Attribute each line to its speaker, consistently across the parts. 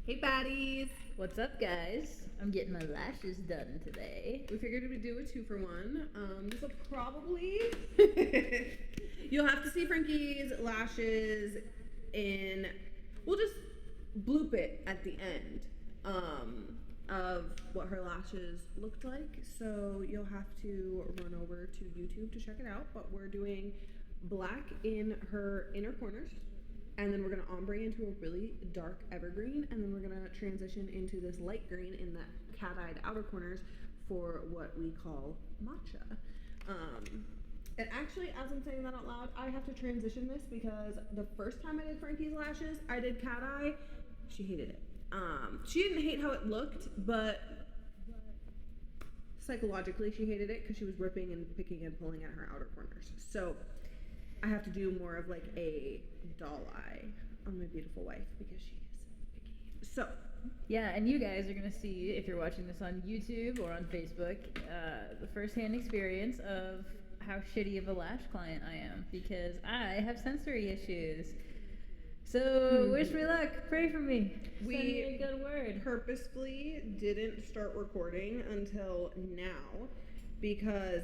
Speaker 1: Hey baddies!
Speaker 2: What's up, guys? I'm getting my lashes done today.
Speaker 1: We figured we'd do a 2-for-1. This will probably... You'll have to see Frankie's lashes in... We'll just bloop it at the end of what her lashes looked like. So you'll have to run over to YouTube to check it out. But we're doing black in her inner corners. And then we're going to ombre into a really dark evergreen, and then we're going to transition into this light green in the cat-eyed outer corners for what we call matcha. And actually, as I'm saying that out loud, I have to transition this because the first time I did Frankie's lashes, I did cat eye. She hated it. She didn't hate how it looked, but psychologically she hated it because she was ripping and picking and pulling at her outer corners. So I have to do more of like a doll eye on my beautiful wife because she is picky. So
Speaker 2: Yeah, and you guys are gonna see, if you're watching this on YouTube or on Facebook, the first-hand experience of how shitty of a lash client I am because I have sensory issues. So wish me luck. Pray for me. Send me a good word.
Speaker 1: Purposefully didn't start recording until now because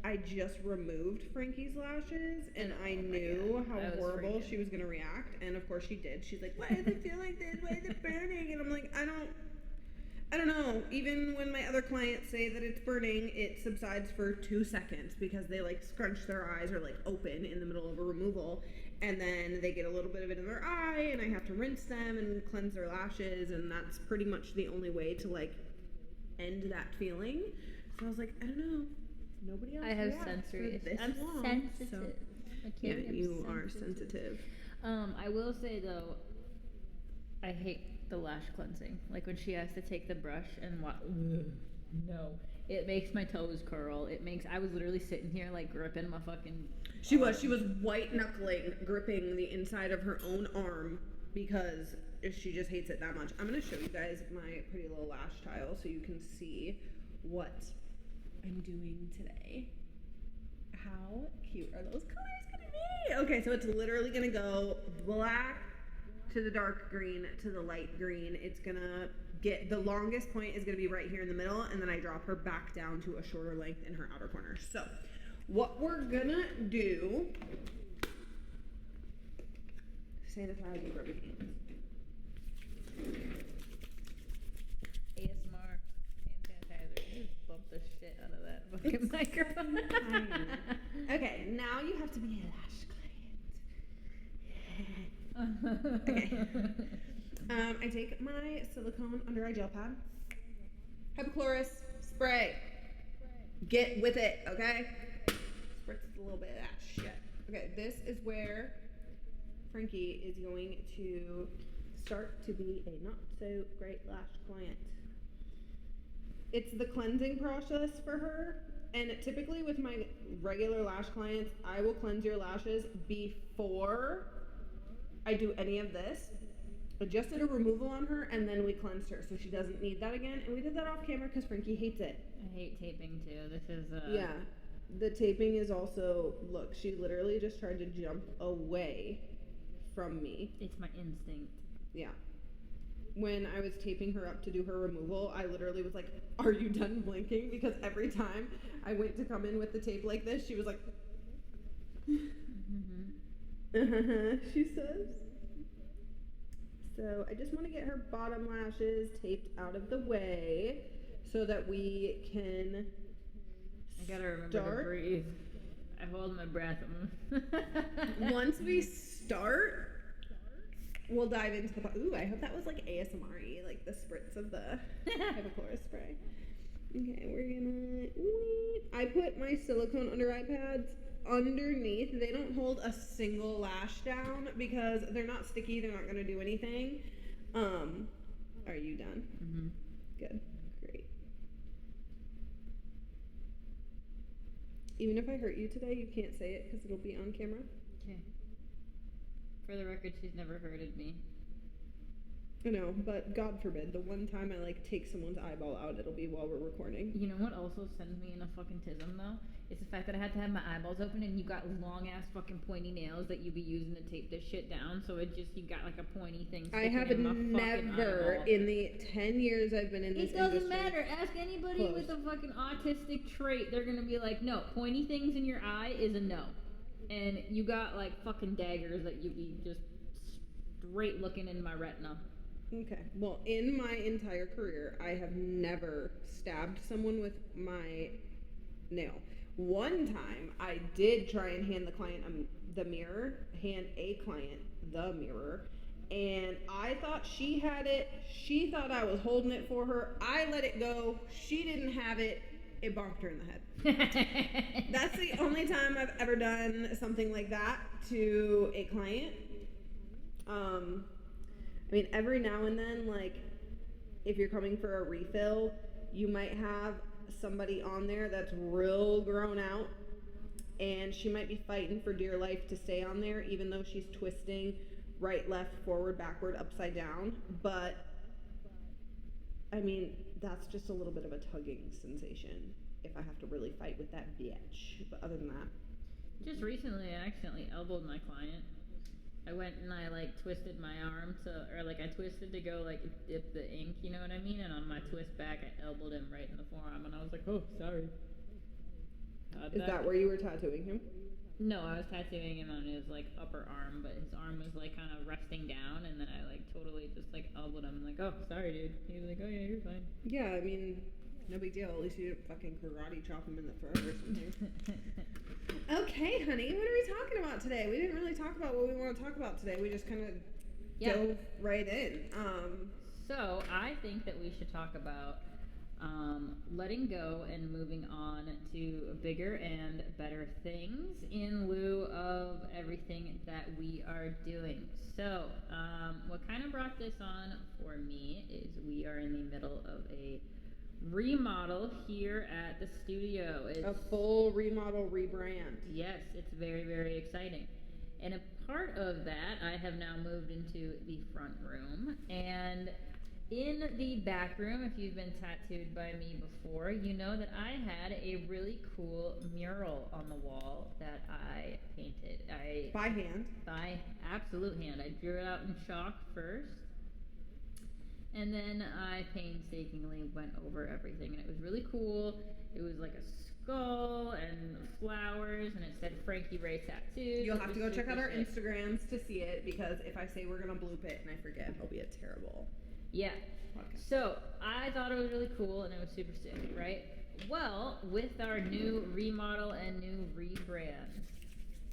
Speaker 1: I just removed Frankie's lashes and I knew how horrible she was gonna react, and of course she did. She's like, "Why does it feel like this? Why is it burning?" And I'm like, I don't know. Even when my other clients say that it's burning, it subsides for 2 seconds because they like scrunch their eyes or like open in the middle of a removal, and then they get a little bit of it in their eye, and I have to rinse them and cleanse their lashes, and that's pretty much the only way to like end that feeling. So I was like, I don't know. Nobody else.
Speaker 2: I have sensory issues. I'm sensitive.
Speaker 1: So, yeah, you are sensitive.
Speaker 2: I will say though, I hate the lash cleansing. Like when she has to take the brush and no, it makes my toes curl. I was literally sitting here like gripping my fucking.
Speaker 1: She was white knuckling, gripping the inside of her own arm because she just hates it that much. I'm gonna show you guys my pretty little lash tile so you can see what I'm doing today. How cute are those colors gonna be? Okay, so it's literally gonna go black to the dark green to the light green. It's gonna get, the longest point is gonna be right here in the middle, and then I drop her back down to a shorter length in her outer corner. So what we're gonna do, sanitize your rubber hands.
Speaker 2: ASMR hand sanitizer. You just bump the shit out of that fucking microphone.
Speaker 1: Okay, now you have to be a lash client. Okay. I take my silicone under eye gel pad, hypochlorous spray. Get with it, okay? Spritz a little bit of that shit. Okay, this is where Frankie is going to start to be a not so great lash client. It's the cleansing process for her, and typically with my regular lash clients, I will cleanse your lashes before I do any of this. I just did a removal on her, and then we cleansed her, so she doesn't need that again. And we did that off camera because Frankie hates it.
Speaker 2: I hate taping too. This is
Speaker 1: Yeah, the taping is also, look, she literally just tried to jump away from me.
Speaker 2: It's my instinct.
Speaker 1: Yeah. When I was taping her up to do her removal, I literally was like, "Are you done blinking?" Because every time I went to come in with the tape like this, she was like, she says. So I just want to get her bottom lashes taped out of the way so that we can
Speaker 2: I gotta remember to breathe. I hold my breath.
Speaker 1: Once we start, we'll dive into the... Ooh, I hope that was like ASMR-y, like the spritz of the hypochlorous spray. Okay, we're gonna... I put my silicone under eye pads underneath. They don't hold a single lash down because they're not sticky. They're not gonna do anything. Are you done?
Speaker 2: Mm-hmm.
Speaker 1: Good. Great. Even if I hurt you today, you can't say it because it'll be on camera.
Speaker 2: Okay. For the record, she's never hurted me.
Speaker 1: I know, but God forbid, the one time I like take someone's eyeball out, it'll be while we're recording.
Speaker 2: You know what also sends me in a fucking tism though? It's the fact that I had to have my eyeballs open and you got long ass fucking pointy nails that you be using to tape this shit down, so it just, you got like a pointy thing
Speaker 1: I
Speaker 2: sticking
Speaker 1: have
Speaker 2: in my fucking eyeball.
Speaker 1: In the 10 years I've been in this
Speaker 2: It doesn't
Speaker 1: industry,
Speaker 2: matter. Ask anybody with a fucking autistic trait. They're gonna be like, no, pointy things in your eye is a no. And you got like fucking daggers that you be just straight looking in my retina.
Speaker 1: Okay. Well, in my entire career, I have never stabbed someone with my nail. One time, I did try and hand the client the mirror, and I thought she had it. She thought I was holding it for her. I let it go. She didn't have it. It bonked her in the head. That's the only time I've ever done something like that to a client. I mean, every now and then, like, if you're coming for a refill, you might have somebody on there that's real grown out, and she might be fighting for dear life to stay on there, even though she's twisting right, left, forward, backward, upside down. But, I mean, that's just a little bit of a tugging sensation if I have to really fight with that bitch. But other than that.
Speaker 2: Just recently, I accidentally elbowed my client. I went and I like twisted my arm I twisted to go like dip the ink, you know what I mean? And on my twist back, I elbowed him right in the forearm, and I was like, oh, sorry.
Speaker 1: Is that where you were tattooing him?
Speaker 2: No, I was tattooing him on his like upper arm, but his arm was like kind of resting down, and then I like totally just like elbowed him, like, oh, sorry, dude. He was like, oh yeah, you're fine.
Speaker 1: Yeah, I mean, no big deal. At least you didn't fucking karate chop him in the throat or something. Okay, honey, what are we talking about today? We didn't really talk about what we want to talk about today. We just kind of dove right in.
Speaker 2: So I think that we should talk about letting go and moving on to bigger and better things in lieu of everything that we are doing. So what kind of brought this on for me is we are in the middle of a remodel here at the studio. It's
Speaker 1: a full remodel, rebrand.
Speaker 2: Yes, it's very, very exciting. And a part of that, I have now moved into the front room. And in the back room, if you've been tattooed by me before, you know that I had a really cool mural on the wall that I painted.
Speaker 1: By hand?
Speaker 2: By absolute hand. I drew it out in chalk first. And then I painstakingly went over everything, and it was really cool. It was like a skull and flowers, and it said Frankie Ray Tattoos.
Speaker 1: You'll have to go check out our Instagrams to see it, because if I say we're going to bloop it and I forget, it'll be a terrible podcast.
Speaker 2: So I thought it was really cool, and it was super sick, right? Well, with our new remodel and new rebrand,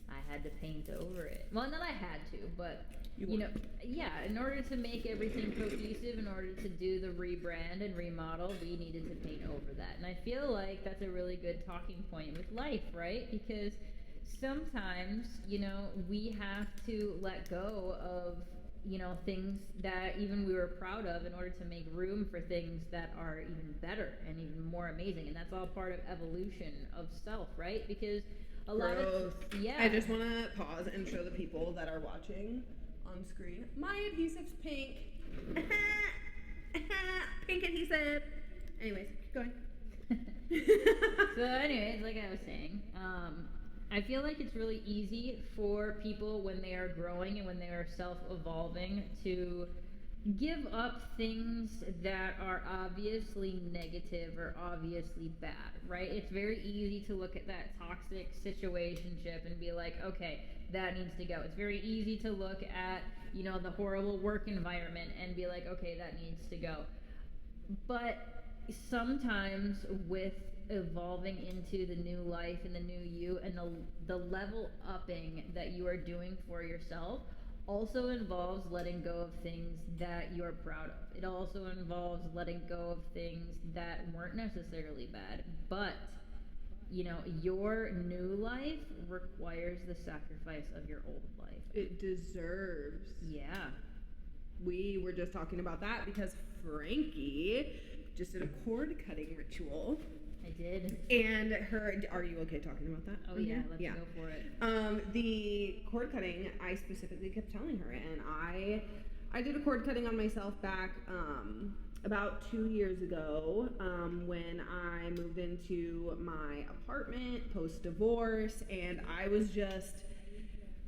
Speaker 2: I had to paint over it. Well, not I had to, but in order to make everything cohesive, in order to do the rebrand and remodel, we needed to paint over that. And I feel like that's a really good talking point with life, right? Because sometimes, we have to let go of, things that even we were proud of in order to make room for things that are even better and even more amazing. And that's all part of evolution of self, right? Because a lot of
Speaker 1: I just want to pause and show the people that are watching on screen. My adhesive's pink. Pink adhesive. Anyways, keep going.
Speaker 2: So anyways, like I was saying, I feel like it's really easy for people when they are growing and when they are self-evolving to give up things that are obviously negative or obviously bad, right? It's very easy to look at that toxic situationship and be like, okay, that needs to go. It's very easy to look at, the horrible work environment and be like, okay, that needs to go. But sometimes with evolving into the new life and the new you and the level upping that you are doing for yourself also involves letting go of things that you are proud of. It also involves letting go of things that weren't necessarily bad, but your new life requires the sacrifice of your old life.
Speaker 1: It deserves.
Speaker 2: Yeah.
Speaker 1: We were just talking about that because Frankie just did a cord cutting ritual.
Speaker 2: I did.
Speaker 1: And are you okay talking about that?
Speaker 2: Oh yeah, let's go for it.
Speaker 1: The cord cutting, I specifically kept telling her, and I did a cord cutting on myself back about 2 years ago when I moved into my apartment post-divorce, and I was just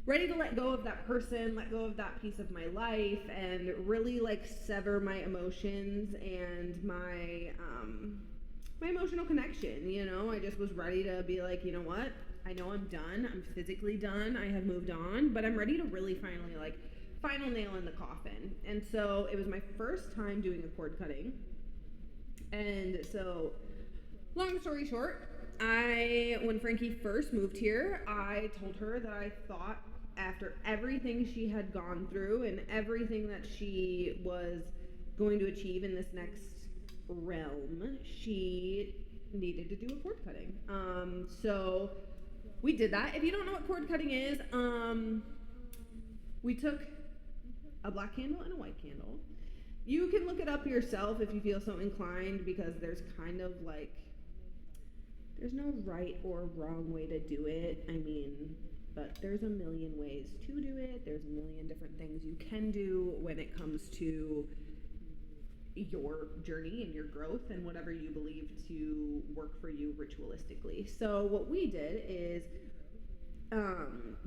Speaker 1: ready to let go of that person, let go of that piece of my life, and really like sever my emotions and my emotional connection. You know, I just was ready to be like, you know what? I know I'm done. I'm physically done. I have moved on, but I'm ready to really finally like final nail in the coffin. And so it was my first time doing a cord cutting. And so, long story short, when Frankie first moved here, I told her that I thought after everything she had gone through and everything that she was going to achieve in this next realm, she needed to do a cord cutting. So we did that. If you don't know what cord cutting is, we took a black candle and a white candle. You can look it up yourself if you feel so inclined, because there's kind of like, there's no right or wrong way to do it. I mean, but there's a million ways to do it. There's a million different things you can do when it comes to your journey and your growth and whatever you believe to work for you ritualistically. So what we did is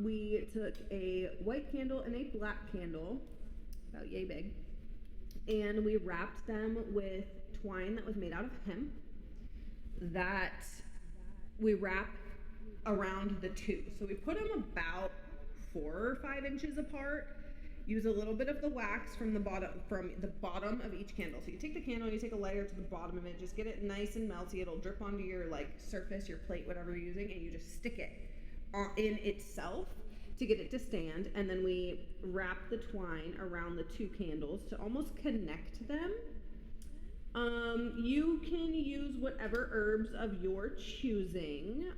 Speaker 1: we took a white candle and a black candle, about yay big, and we wrapped them with twine that was made out of hemp that we wrap around the two. So we put them about 4 or 5 inches apart. Use a little bit of the wax from the bottom of each candle. So you take the candle and you take a layer to the bottom of it, just get it nice and melty. It'll drip onto your like surface, your plate, whatever you're using, and you just stick it in itself to get it to stand. And then we wrap the twine around the 2 candles to almost connect them. You can use whatever herbs of your choosing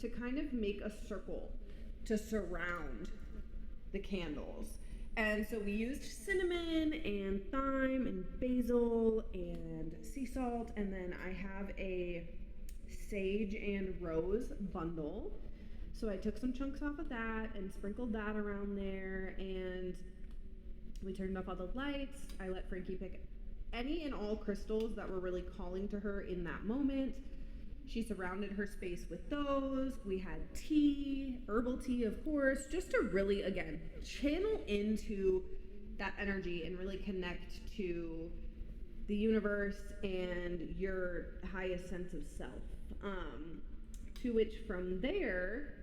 Speaker 1: to kind of make a circle to surround the candles. And so we used cinnamon and thyme and basil and sea salt, and then I have a sage and rose bundle. So I took some chunks off of that and sprinkled that around there, and we turned off all the lights. I let Frankie pick any and all crystals that were really calling to her in that moment. She surrounded her space with those. We had tea, herbal tea, of course, just to really, again, channel into that energy and really connect to the universe and your highest sense of self. To which from there,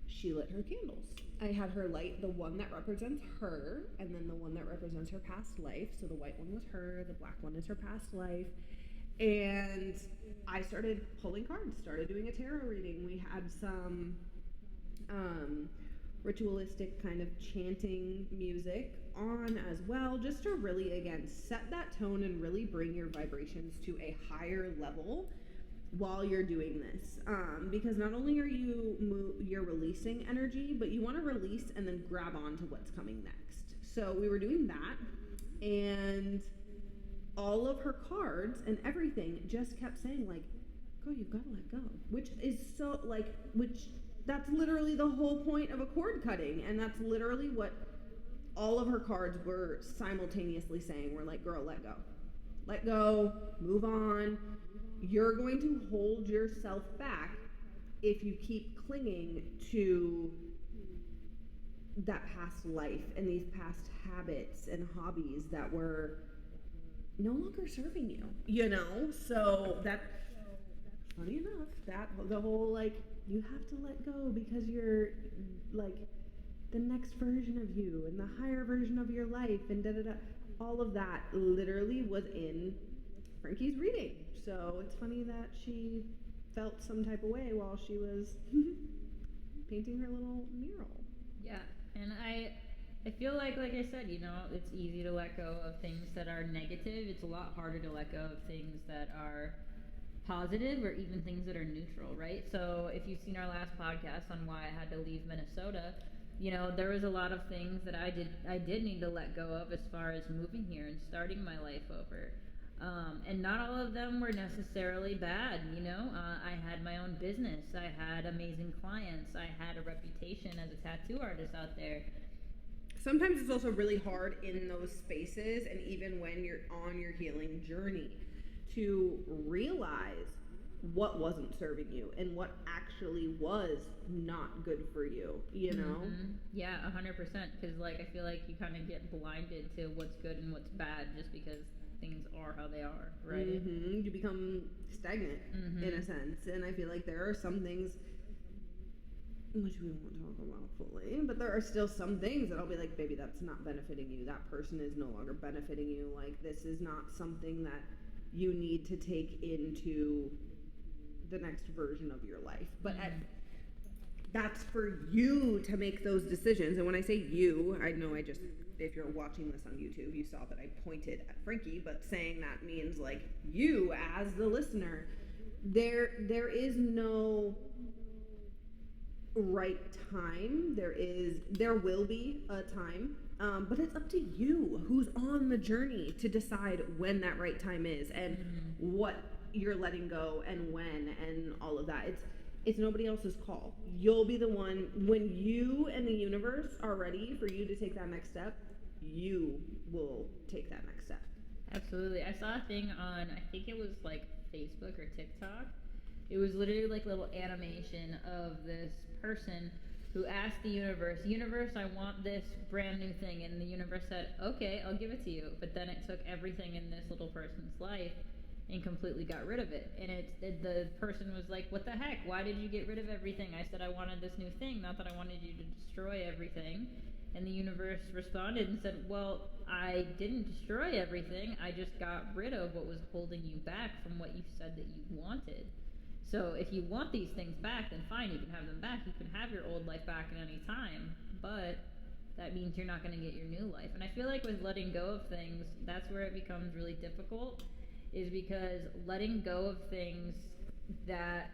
Speaker 1: she lit her candles. I had her light the one that represents her, and then the one that represents her past life. So the white one was her, the black one is her past life. And I started pulling cards, started doing a tarot reading. We had some ritualistic kind of chanting music on as well, just to really, again, set that tone and really bring your vibrations to a higher level while you're doing this, because not only are you're releasing energy, but you want to release and then grab on to what's coming next. So we were doing that, and all of her cards and everything just kept saying like, go, you've got to let go, which is so like, that's literally the whole point of a cord cutting, and that's literally what all of her cards were simultaneously saying. We're like, girl, let go, move on. You're going to hold yourself back if you keep clinging to that past life and these past habits and hobbies that were no longer serving you, you know? So that, funny enough, that the whole like, you have to let go because you're like the next version of you and the higher version of your life and all of that literally was in Frankie's reading. So it's funny that she felt some type of way while she was painting her little mural.
Speaker 2: Yeah, and I feel like I said, you know, it's easy to let go of things that are negative. It's a lot harder to let go of things that are positive or even things that are neutral, right? So if you've seen our last podcast on why I had to leave Minnesota, you know, there was a lot of things that I did need to let go of as far as moving here and starting my life over. And not all of them were necessarily bad, you know. I had my own business. I had amazing clients. I had a reputation as a tattoo artist out there.
Speaker 1: Sometimes it's also really hard in those spaces, and even when you're on your healing journey, to realize what wasn't serving you and what actually was not good for you, you know?
Speaker 2: Yeah, 100%. Because like I feel like you kind of get blinded to what's good and what's bad just because things are how they are, right?
Speaker 1: You become stagnant in a sense, and I feel like there are some things which we won't talk about fully, but there are still some things that I'll be like, baby, that's not benefiting you. That person is no longer benefiting you. Like, this is not something that you need to take into the next version of your life. But that's for you to make those decisions. And when I say you, I know if you're watching this on YouTube, you saw that I pointed at Frankie, but saying that means like you as the listener. There is no right time. There will be a time, but it's up to you who's on the journey to decide when that right time is and what you're letting go and when and all of that. It's nobody else's call. You'll be the one, when you and the universe are ready for you to take that next step, you will take that next step.
Speaker 2: Absolutely. I saw a thing on, I think it was like Facebook or TikTok. It was literally like a little animation of this person who asked the universe, I want this brand new thing. And the universe said, okay, I'll give it to you. But then it took everything in this little person's life and completely got rid of it. And the person was like, what the heck? Why did you get rid of everything? I said I wanted this new thing, not that I wanted you to destroy everything. And the universe responded and said, well, I didn't destroy everything. I just got rid of what was holding you back from what you said that you wanted. So if you want these things back, then fine, you can have them back. You can have your old life back at any time. But that means you're not going to get your new life. And I feel like with letting go of things, that's where it becomes really difficult, is because letting go of things that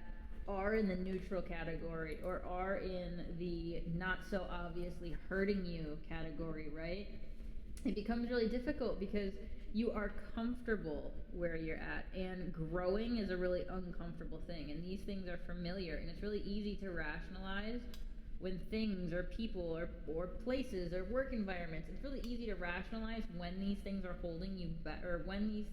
Speaker 2: are in the neutral category or are in the not so obviously hurting you category, right? It becomes really difficult because you are comfortable where you're at, and growing is a really uncomfortable thing, and these things are familiar, and it's really easy to rationalize when things or people or places or work environments. It's really easy to rationalize when these things are holding you back, or when you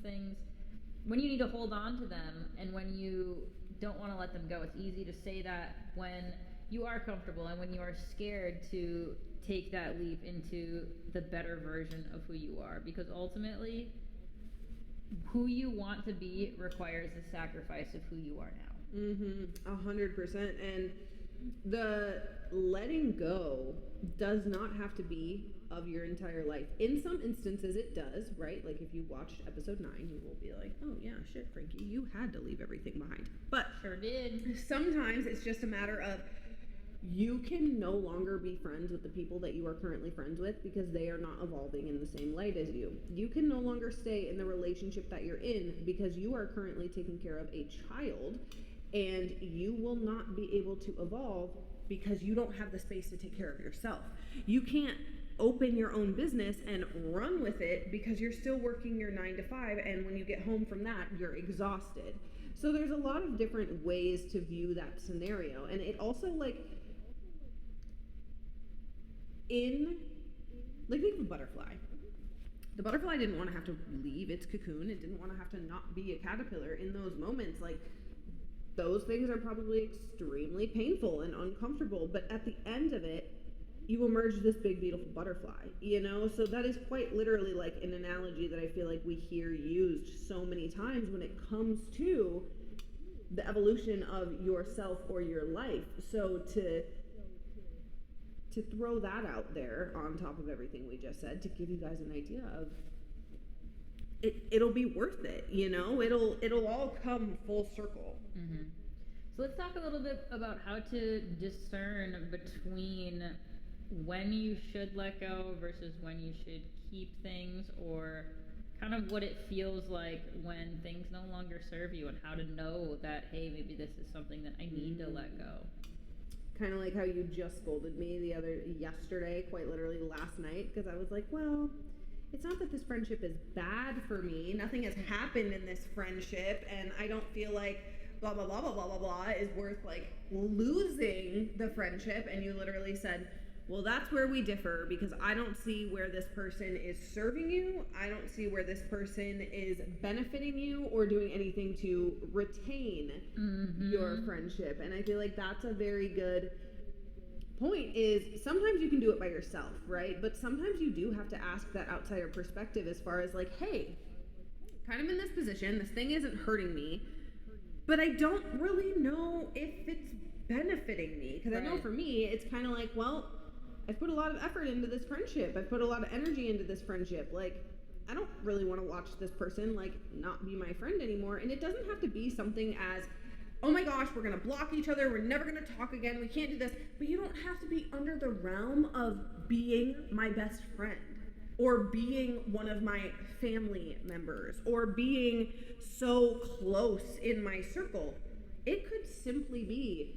Speaker 2: need to hold on to them and when you don't want to let them go. It's easy to say that when you are comfortable and when you are scared to take that leap into the better version of who you are, because ultimately who you want to be requires the sacrifice of who you are now.
Speaker 1: 100%. And the letting go does not have to be of your entire life. In some instances it does, right? Like if you watched episode 9, you will be like, oh yeah, shit, Frankie, you had to leave everything behind. But
Speaker 2: Sure did.
Speaker 1: sometimes it's just a matter of you can no longer be friends with the people that you are currently friends with because they are not evolving in the same light as you. You can no longer stay in the relationship that you're in because you are currently taking care of a child, and you will not be able to evolve because you don't have the space to take care of yourself. You can't open your own business and run with it because you're still working your 9 to 5, and when you get home from that, you're exhausted. So there's a lot of different ways to view that scenario, and it also think of a butterfly. The butterfly didn't want to have to leave its cocoon. It didn't want to have to not be a caterpillar in those moments. Like, those things are probably extremely painful and uncomfortable, but at the end of it, you emerge this big, beautiful butterfly, you know? So that is quite literally like an analogy that I feel like we hear used so many times when it comes to the evolution of yourself or your life. So to throw that out there on top of everything we just said, to give you guys an idea of it'll be worth it, you know? It'll all come full circle.
Speaker 2: So let's talk a little bit about how to discern between when you should let go versus when you should keep things, or kind of what it feels like when things no longer serve you, and how to know that, hey, maybe this is something that I need to let go.
Speaker 1: Kind of like how you just scolded me yesterday, quite literally last night, because I was like, well, it's not that this friendship is bad for me. Nothing has happened in this friendship, and I don't feel like blah, blah, blah, blah, blah, blah, blah is worth, like, losing the friendship. And you literally said, well, that's where we differ, because I don't see where this person is serving you. I don't see where this person is benefiting you or doing anything to retain your friendship. And I feel like that's a very good point. Is sometimes you can do it by yourself, right? But sometimes you do have to ask that outsider perspective, as far as like, hey, kind of in this position, this thing isn't hurting me, but I don't really know if it's benefiting me. Because I know for me, it's kind of like, well, I've put a lot of effort into this friendship. I've put a lot of energy into this friendship. Like, I don't really want to watch this person, like, not be my friend anymore. And it doesn't have to be something as, oh my gosh, we're going to block each other. We're never going to talk again. We can't do this. But you don't have to be under the realm of being my best friend, or being one of my family members, or being so close in my circle. It could simply be,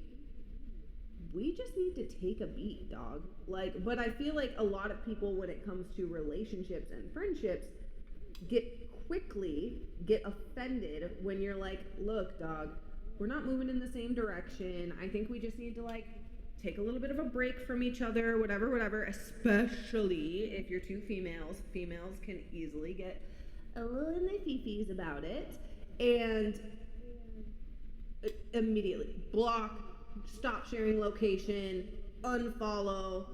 Speaker 1: we just need to take a beat, dog. Like, but I feel like a lot of people, when it comes to relationships and friendships, quickly get offended when you're like, look, dog, we're not moving in the same direction. I think we just need to, like, take a little bit of a break from each other, whatever, especially if you're two females. Females can easily get a little in their fifis about it, and immediately block, stop sharing location, unfollow,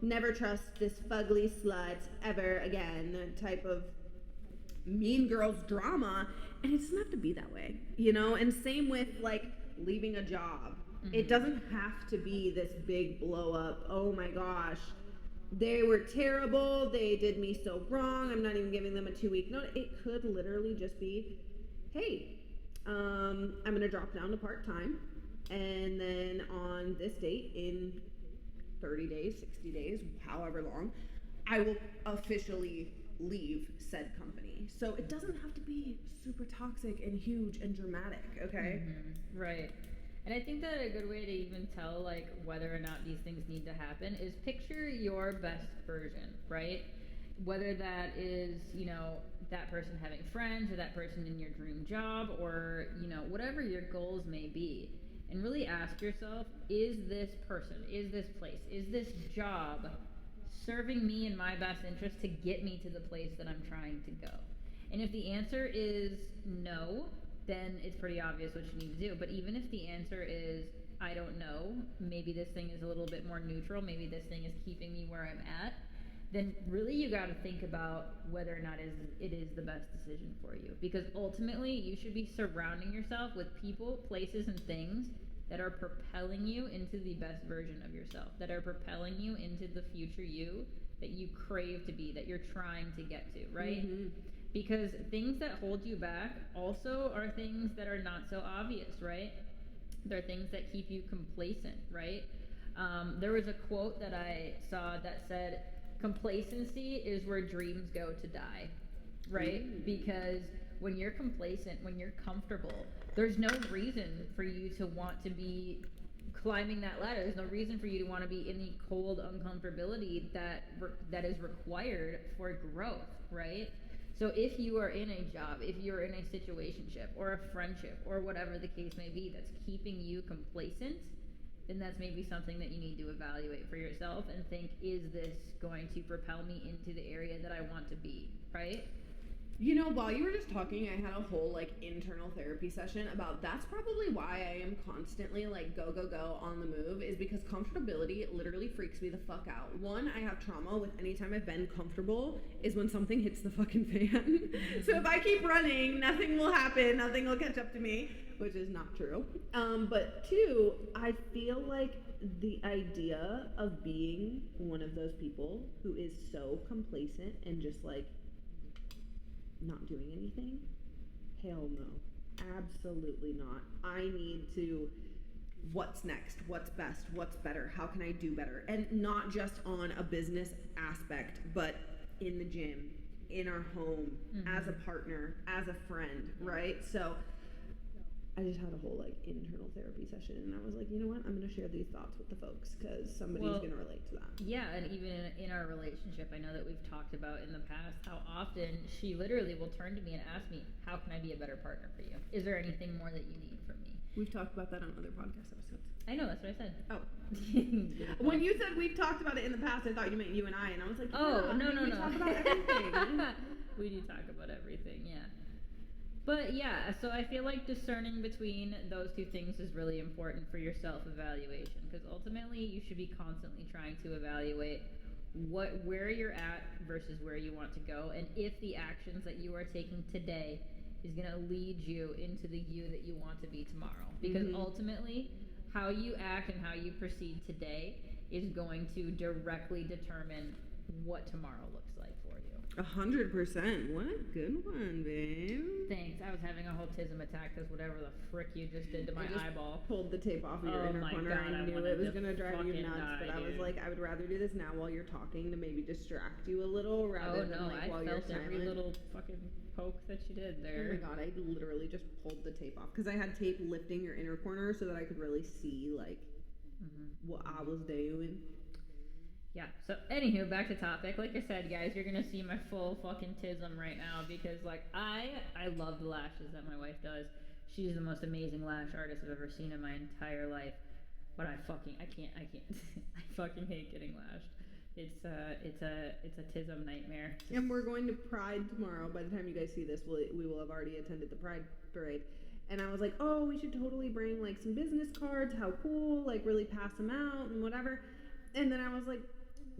Speaker 1: never trust this fugly slut ever again type of mean girls drama. And it doesn't have to be that way, you know? And same with, like, leaving a job. It doesn't have to be this big blow up, oh my gosh, they were terrible, they did me so wrong, I'm not even giving them a 2-week notice. It could literally just be, hey, I'm gonna drop down to part-time, and then on this date, in 30 days, 60 days, however long, I will officially leave said company. So it doesn't have to be super toxic and huge and dramatic, okay?
Speaker 2: Right. And I think that a good way to even tell, like, whether or not these things need to happen is picture your best version, right? Whether that is, you know, that person having friends, or that person in your dream job, or, you know, whatever your goals may be. And really ask yourself, is this person, is this place, is this job serving me in my best interest to get me to the place that I'm trying to go? And if the answer is no, then it's pretty obvious what you need to do. But even if the answer is, I don't know, maybe this thing is a little bit more neutral, maybe this thing is keeping me where I'm at, then really you got to think about whether or not it is the best decision for you. Because ultimately, you should be surrounding yourself with people, places, and things that are propelling you into the best version of yourself, that are propelling you into the future you that you crave to be, that you're trying to get to, right? Because things that hold you back also are things that are not so obvious, right? They're things that keep you complacent, right? There was a quote that I saw that said, complacency is where dreams go to die, right? Because when you're complacent, when you're comfortable, there's no reason for you to want to be climbing that ladder. There's no reason for you to want to be in the cold uncomfortability that is required for growth, right? So if you are in a job, if you're in a situationship or a friendship or whatever the case may be that's keeping you complacent, then that's maybe something that you need to evaluate for yourself and think, is this going to propel me into the area that I want to be, right?
Speaker 1: You know, while you were just talking, I had a whole, like, internal therapy session about that's probably why I am constantly, like, go on the move, is because comfortability literally freaks me the fuck out. One, I have trauma with any time I've been comfortable is when something hits the fucking fan. So if I keep running, nothing will happen, nothing will catch up to me, which is not true. But two, I feel like the idea of being one of those people who is so complacent and just, like, not doing anything? Hell no. Absolutely not. I need to, what's next? What's best? What's better? How can I do better? And not just on a business aspect, but in the gym, in our home, as a partner, as a friend, right? So I just had a whole like internal therapy session, and I was like, you know what, I'm gonna share these thoughts with the folks because somebody's gonna relate to that.
Speaker 2: Yeah, and even in our relationship, I know that we've talked about in the past how often she literally will turn to me and ask me, how can I be a better partner for you? Is there anything more that you need from me?
Speaker 1: We've talked about that on other podcast episodes.
Speaker 2: I know, that's what I said.
Speaker 1: Oh. When you said we've talked about it in the past, I thought you meant you and I, and I was like,
Speaker 2: oh, no.
Speaker 1: We talk about everything.
Speaker 2: We do talk about everything, yeah. But yeah, so I feel like discerning between those two things is really important for your self-evaluation, because ultimately you should be constantly trying to evaluate where you're at versus where you want to go, and if the actions that you are taking today is going to lead you into the you that you want to be tomorrow. Because ultimately, how you act and how you proceed today is going to directly determine what tomorrow looks like for you.
Speaker 1: 100%. What a good one, babe.
Speaker 2: Thanks. I was having a whole tism attack because whatever the frick you just did to my eyeball.
Speaker 1: Pulled the tape off of your inner corner.
Speaker 2: God,
Speaker 1: I knew it was going to drive you
Speaker 2: fucking
Speaker 1: nuts, but
Speaker 2: die,
Speaker 1: I was
Speaker 2: dude.
Speaker 1: like, I would rather do this now while you're talking to maybe distract you a little rather than like while you're silent.
Speaker 2: Every little fucking poke that you did there.
Speaker 1: Oh my god, I literally just pulled the tape off because I had tape lifting your inner corner so that I could really see like what I was doing.
Speaker 2: Yeah, so anywho, back to topic. Like I said, guys, you're gonna see my full fucking tism right now because like I love the lashes that my wife does. She's the most amazing lash artist I've ever seen in my entire life. But I can't I fucking hate getting lashed. It's a tism nightmare.
Speaker 1: And we're going to Pride tomorrow. By the time you guys see this, we will have already attended the Pride parade. And I was like, oh, we should totally bring like some business cards. How cool! Like really pass them out and whatever. And then I was like,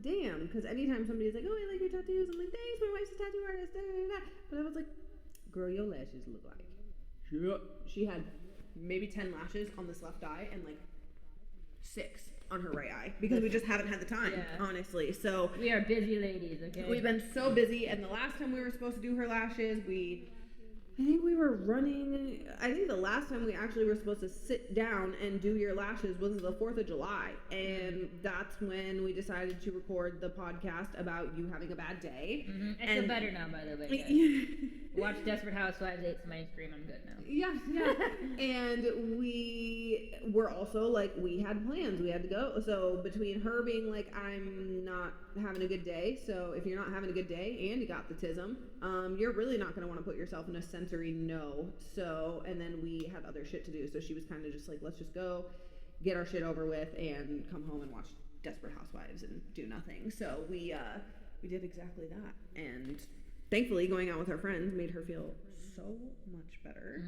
Speaker 1: damn, because anytime somebody's like, oh, I like your tattoos, I'm like, thanks, my wife's a tattoo artist, da, da, da. But I was like, girl, your lashes look like. She had maybe 10 lashes on this left eye and like 6 on her right eye because we just haven't had the time, honestly. So
Speaker 2: we are busy ladies, okay?
Speaker 1: We've been so busy, and the last time we were supposed to do her lashes, I think we were running. I think the last time we actually were supposed to sit down and do your lashes was the 4th of July. And that's when we decided to record the podcast about you having a bad day.
Speaker 2: I feel better now, by the way, guys. Watch Desperate Housewives, ate some ice cream, I'm good now.
Speaker 1: Yeah. And we were also like, we had plans. We had to go. So between her being like, I'm not having a good day, so if you're not having a good day and you got the tism, you're really not going to want to put yourself in a sensory no. So, and then we had other shit to do. So she was kind of just like, let's just go get our shit over with and come home and watch Desperate Housewives and do nothing. So we did exactly that. And thankfully going out with our friends made her feel so much better.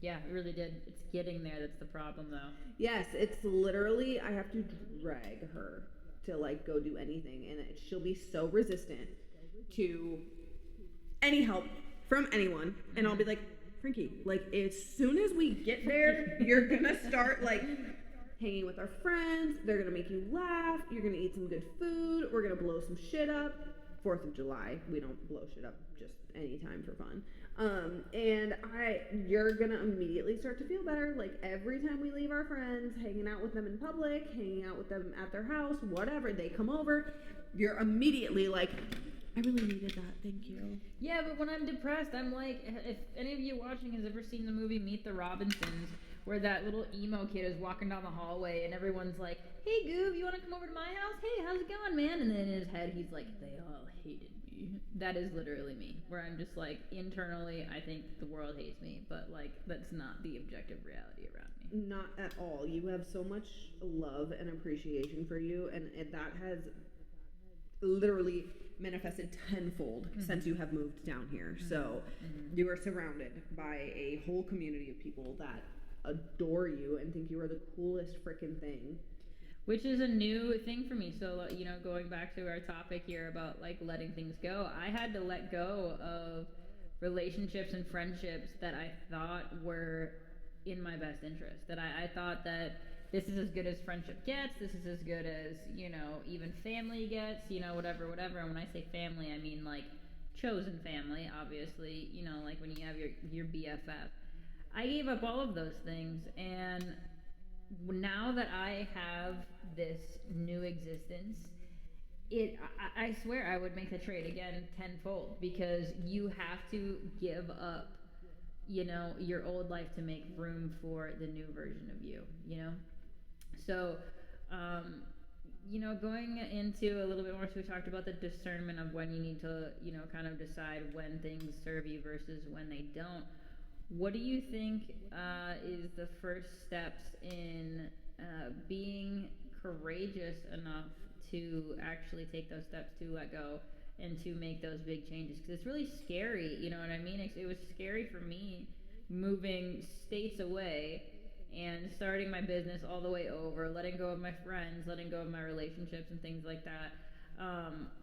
Speaker 2: Yeah, it really did. It's getting there that's the problem, though.
Speaker 1: Yes, it's literally, I have to drag her to like go do anything, and she'll be so resistant to any help from anyone, and I'll be like, Frankie, like as soon as we get there, you're gonna start like hanging with our friends, they're gonna make you laugh, you're gonna eat some good food, we're gonna blow some shit up. 4th of July, we don't blow shit up just any time for fun. And you're gonna immediately start to feel better. Like every time we leave our friends, hanging out with them in public, hanging out with them at their house, whatever, they come over, you're immediately like, I really needed that, thank you.
Speaker 2: Yeah, but when I'm depressed, I'm like, if any of you watching has ever seen the movie Meet the Robinsons, where that little emo kid is walking down the hallway and everyone's like, hey Goob, you want to come over to my house? Hey, how's it going, man? And then in his head, he's like, they all hated me. That is literally me, where I'm just like, internally, I think the world hates me, but like, that's not the objective reality around me.
Speaker 1: Not at all. You have so much love and appreciation for you, and that has literally manifested tenfold since you have moved down here. So you are surrounded by a whole community of people that adore you and think you are the coolest freaking thing.
Speaker 2: Which is a new thing for me. So, you know, going back to our topic here about like letting things go, I had to let go of relationships and friendships that I thought were in my best interest. That I thought that this is as good as friendship gets, this is as good as, you know, even family gets, you know, whatever. And when I say family, I mean like chosen family, obviously, you know, like when you have your BFF. I gave up all of those things, and now that I have this new existence, I swear I would make the trade again tenfold, because you have to give up you know, your old life to make room for the new version of you, you know? So, you know, going into a little bit more, so we talked about the discernment of when you need to, you know, kind of decide when things serve you versus when they don't. What do you think is the first steps in being courageous enough to actually take those steps to let go and to make those big changes? Because it's really scary, you know what I mean? It was scary for me moving states away and starting my business all the way over, letting go of my friends, letting go of my relationships and things like that.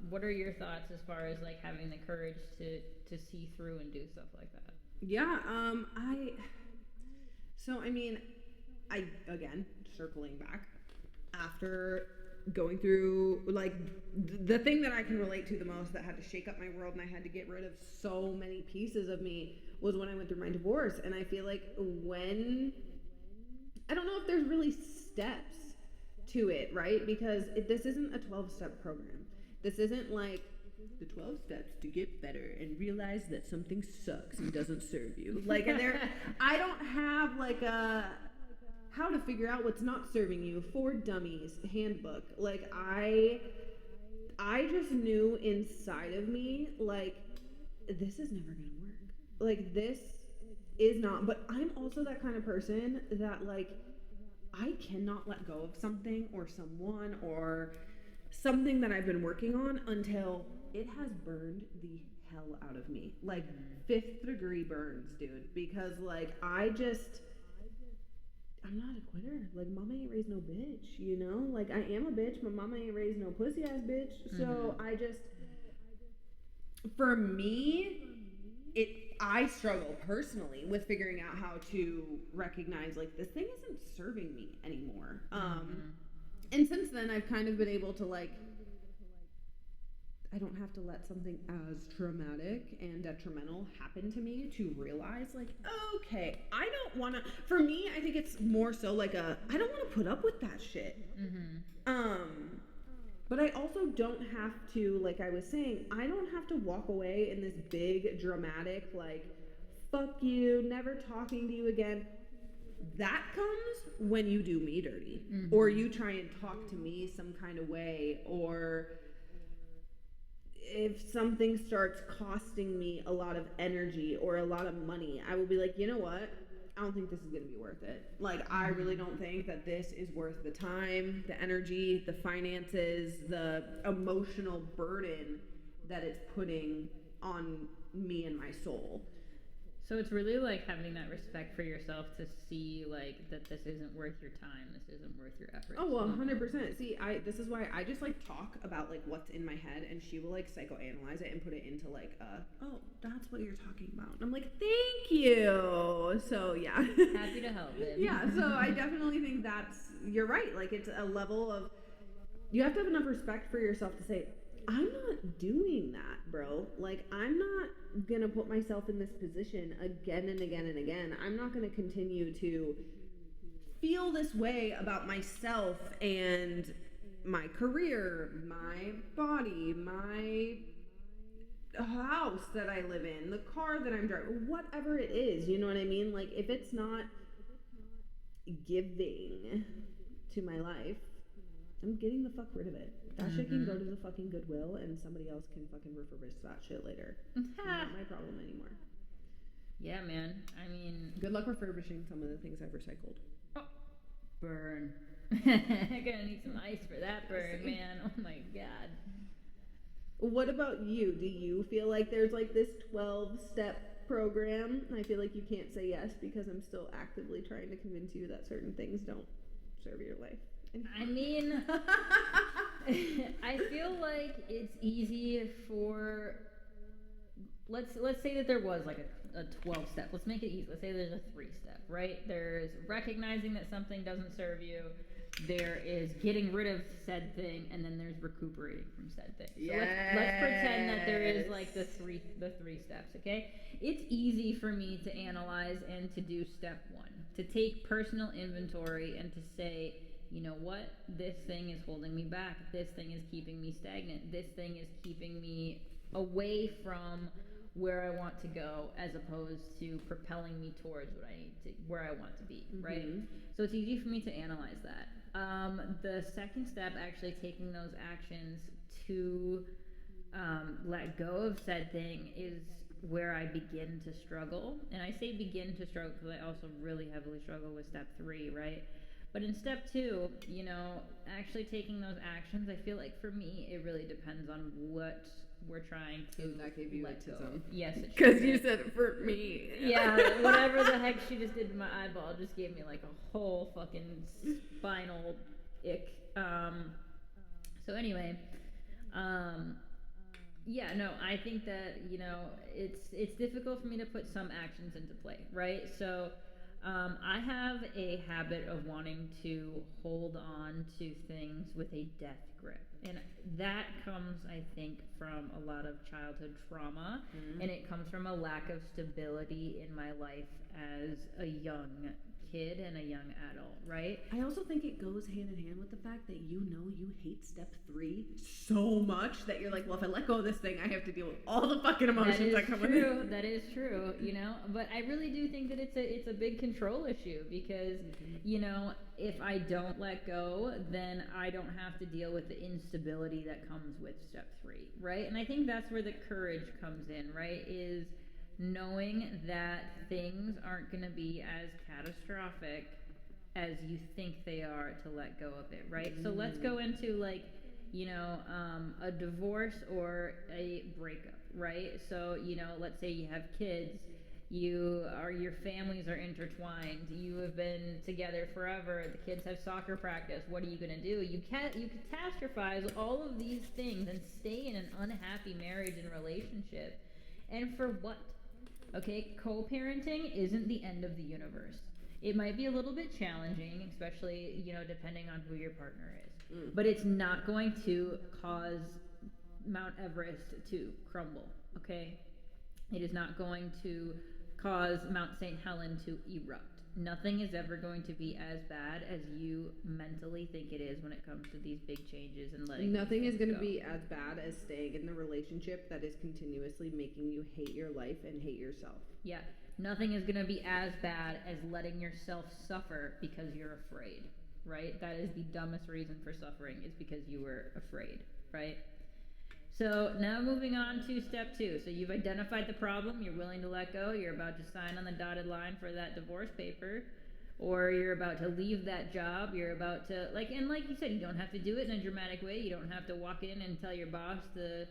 Speaker 2: What are your thoughts as far as like having the courage to see through and do stuff like that?
Speaker 1: Yeah, I mean, again, circling back, after going through, like, the thing that I can relate to the most that had to shake up my world and I had to get rid of so many pieces of me was when I went through my divorce. And I feel like I don't know if there's really steps to it, right? Because this isn't a 12-step program. This isn't like the 12 steps to get better and realize that something sucks and doesn't serve you. Like, and I don't have like a how to figure out what's not serving you for dummies handbook. Like, I just knew inside of me, like, this is never gonna work. Like, this is not, but I'm also that kind of person that, like, I cannot let go of something or someone or something that I've been working on until it has burned the hell out of me. Like, 5th degree burns, dude. Because, like, I'm not a quitter. Like, mama ain't raised no bitch, you know? Like, I am a bitch, but mama ain't raised no pussy ass bitch. So for me, I struggle personally with figuring out how to recognize, like, this thing isn't serving me anymore. And since then, I've kind of been able to, like, I don't have to let something as traumatic and detrimental happen to me to realize, like, okay, I don't want to, for me, I think it's more so like I don't want to put up with that shit. But I also don't have to, like I was saying, I don't have to walk away in this big, dramatic, like, fuck you, never talking to you again. That comes when you do me dirty. Or you try and talk to me some kind of way. Or if something starts costing me a lot of energy or a lot of money, I will be like, you know what? I don't think this is going to be worth it. Like, I really don't think that this is worth the time, the energy, the finances, the emotional burden that it's putting on me and my soul.
Speaker 2: So it's really like having that respect for yourself to see, like, that this isn't worth your time, this isn't worth your effort.
Speaker 1: Oh, well, 100%. See, this is why I just, like, talk about, like, what's in my head, and she will, like, psychoanalyze it and put it into, like, oh, that's what you're talking about. And I'm like, thank you. So, yeah.
Speaker 2: Happy to help, babe.
Speaker 1: Yeah, so I definitely think you're right. Like, it's a level of, you have to have enough respect for yourself to say, I'm not doing that, bro. Like, I'm not gonna put myself in this position again and again and again. I'm not gonna continue to feel this way about myself and my career, my body, my house that I live in, the car that I'm driving, whatever it is, you know what I mean? Like, if it's not giving to my life, I'm getting the fuck rid of it. That shit can go to the fucking Goodwill and somebody else can fucking refurbish that shit later. It's not my problem anymore.
Speaker 2: Yeah, man. I mean,
Speaker 1: good luck refurbishing some of the things I've recycled.
Speaker 2: Oh, burn. I'm gonna need some ice for that burn, man. Oh my god.
Speaker 1: What about you? Do you feel like there's like this 12-step program? I feel like you can't say yes because I'm still actively trying to convince you that certain things don't serve your life.
Speaker 2: I mean, I feel like it's easy for, let's say that there was like a 12-step. Let's make it easy. Let's say there's a 3-step, right? There's recognizing that something doesn't serve you. There is getting rid of said thing, and then there's recuperating from said thing. So let's pretend that there is like the three steps, okay? It's easy for me to analyze and to do step 1, to take personal inventory and to say, you know what? This thing is holding me back. This thing is keeping me stagnant. This thing is keeping me away from where I want to go as opposed to propelling me towards where I want to be, right? So it's easy for me to analyze that. The second step, actually taking those actions to let go of said thing, is where I begin to struggle. And I say begin to struggle because I also really heavily struggle with step 3, right? But in step 2, you know, actually taking those actions, I feel like for me, it really depends on what we're trying to
Speaker 1: that gave you
Speaker 2: let go.
Speaker 1: autism.
Speaker 2: Yes, it
Speaker 1: Because
Speaker 2: sure
Speaker 1: you
Speaker 2: did.
Speaker 1: said for me.
Speaker 2: Yeah, whatever the heck she just did to my eyeball just gave me like a whole fucking spinal ick. So anyway, yeah, no, I think that, you know, it's difficult for me to put some actions into play, right? So I have a habit of wanting to hold on to things with a death grip. And that comes, I think, from a lot of childhood trauma. And it comes from a lack of stability in my life as a young kid and a young adult, right?
Speaker 1: I also think it goes hand in hand with the fact that you know you hate step 3 so much that you're like, well, if I let go of this thing, I have to deal with all the fucking emotions that come with it.
Speaker 2: That is true, you know, but I really do think that it's a big control issue because, you know, if I don't let go, then I don't have to deal with the instability that comes with step 3, right? And I think that's where the courage comes in, right? Is knowing that things aren't going to be as catastrophic as you think they are to let go of it, right? So let's go into like, you know, a divorce or a breakup, right? So, you know, let's say you have kids, your families are intertwined, you have been together forever, the kids have soccer practice, what are you going to do? You catastrophize all of these things and stay in an unhappy marriage and relationship. And for what? Okay, co-parenting isn't the end of the universe. It might be a little bit challenging, especially, you know, depending on who your partner is. But it's not going to cause Mount Everest to crumble, okay? It is not going to cause Mount St. Helen to erupt. Nothing is ever going to be as bad as you mentally think it is when it comes to these big changes and letting
Speaker 1: Nothing is going to
Speaker 2: go.
Speaker 1: be as bad as staying in the relationship that is continuously making you hate your life and hate yourself.
Speaker 2: Yeah. Nothing is going to be as bad as letting yourself suffer because you're afraid, right? That is the dumbest reason for suffering, is because you were afraid, right? So now moving on to step 2. So you've identified the problem, you're willing to let go, you're about to sign on the dotted line for that divorce paper, or you're about to leave that job, you're about to, like you said, you don't have to do it in a dramatic way, you don't have to walk in and tell your boss to,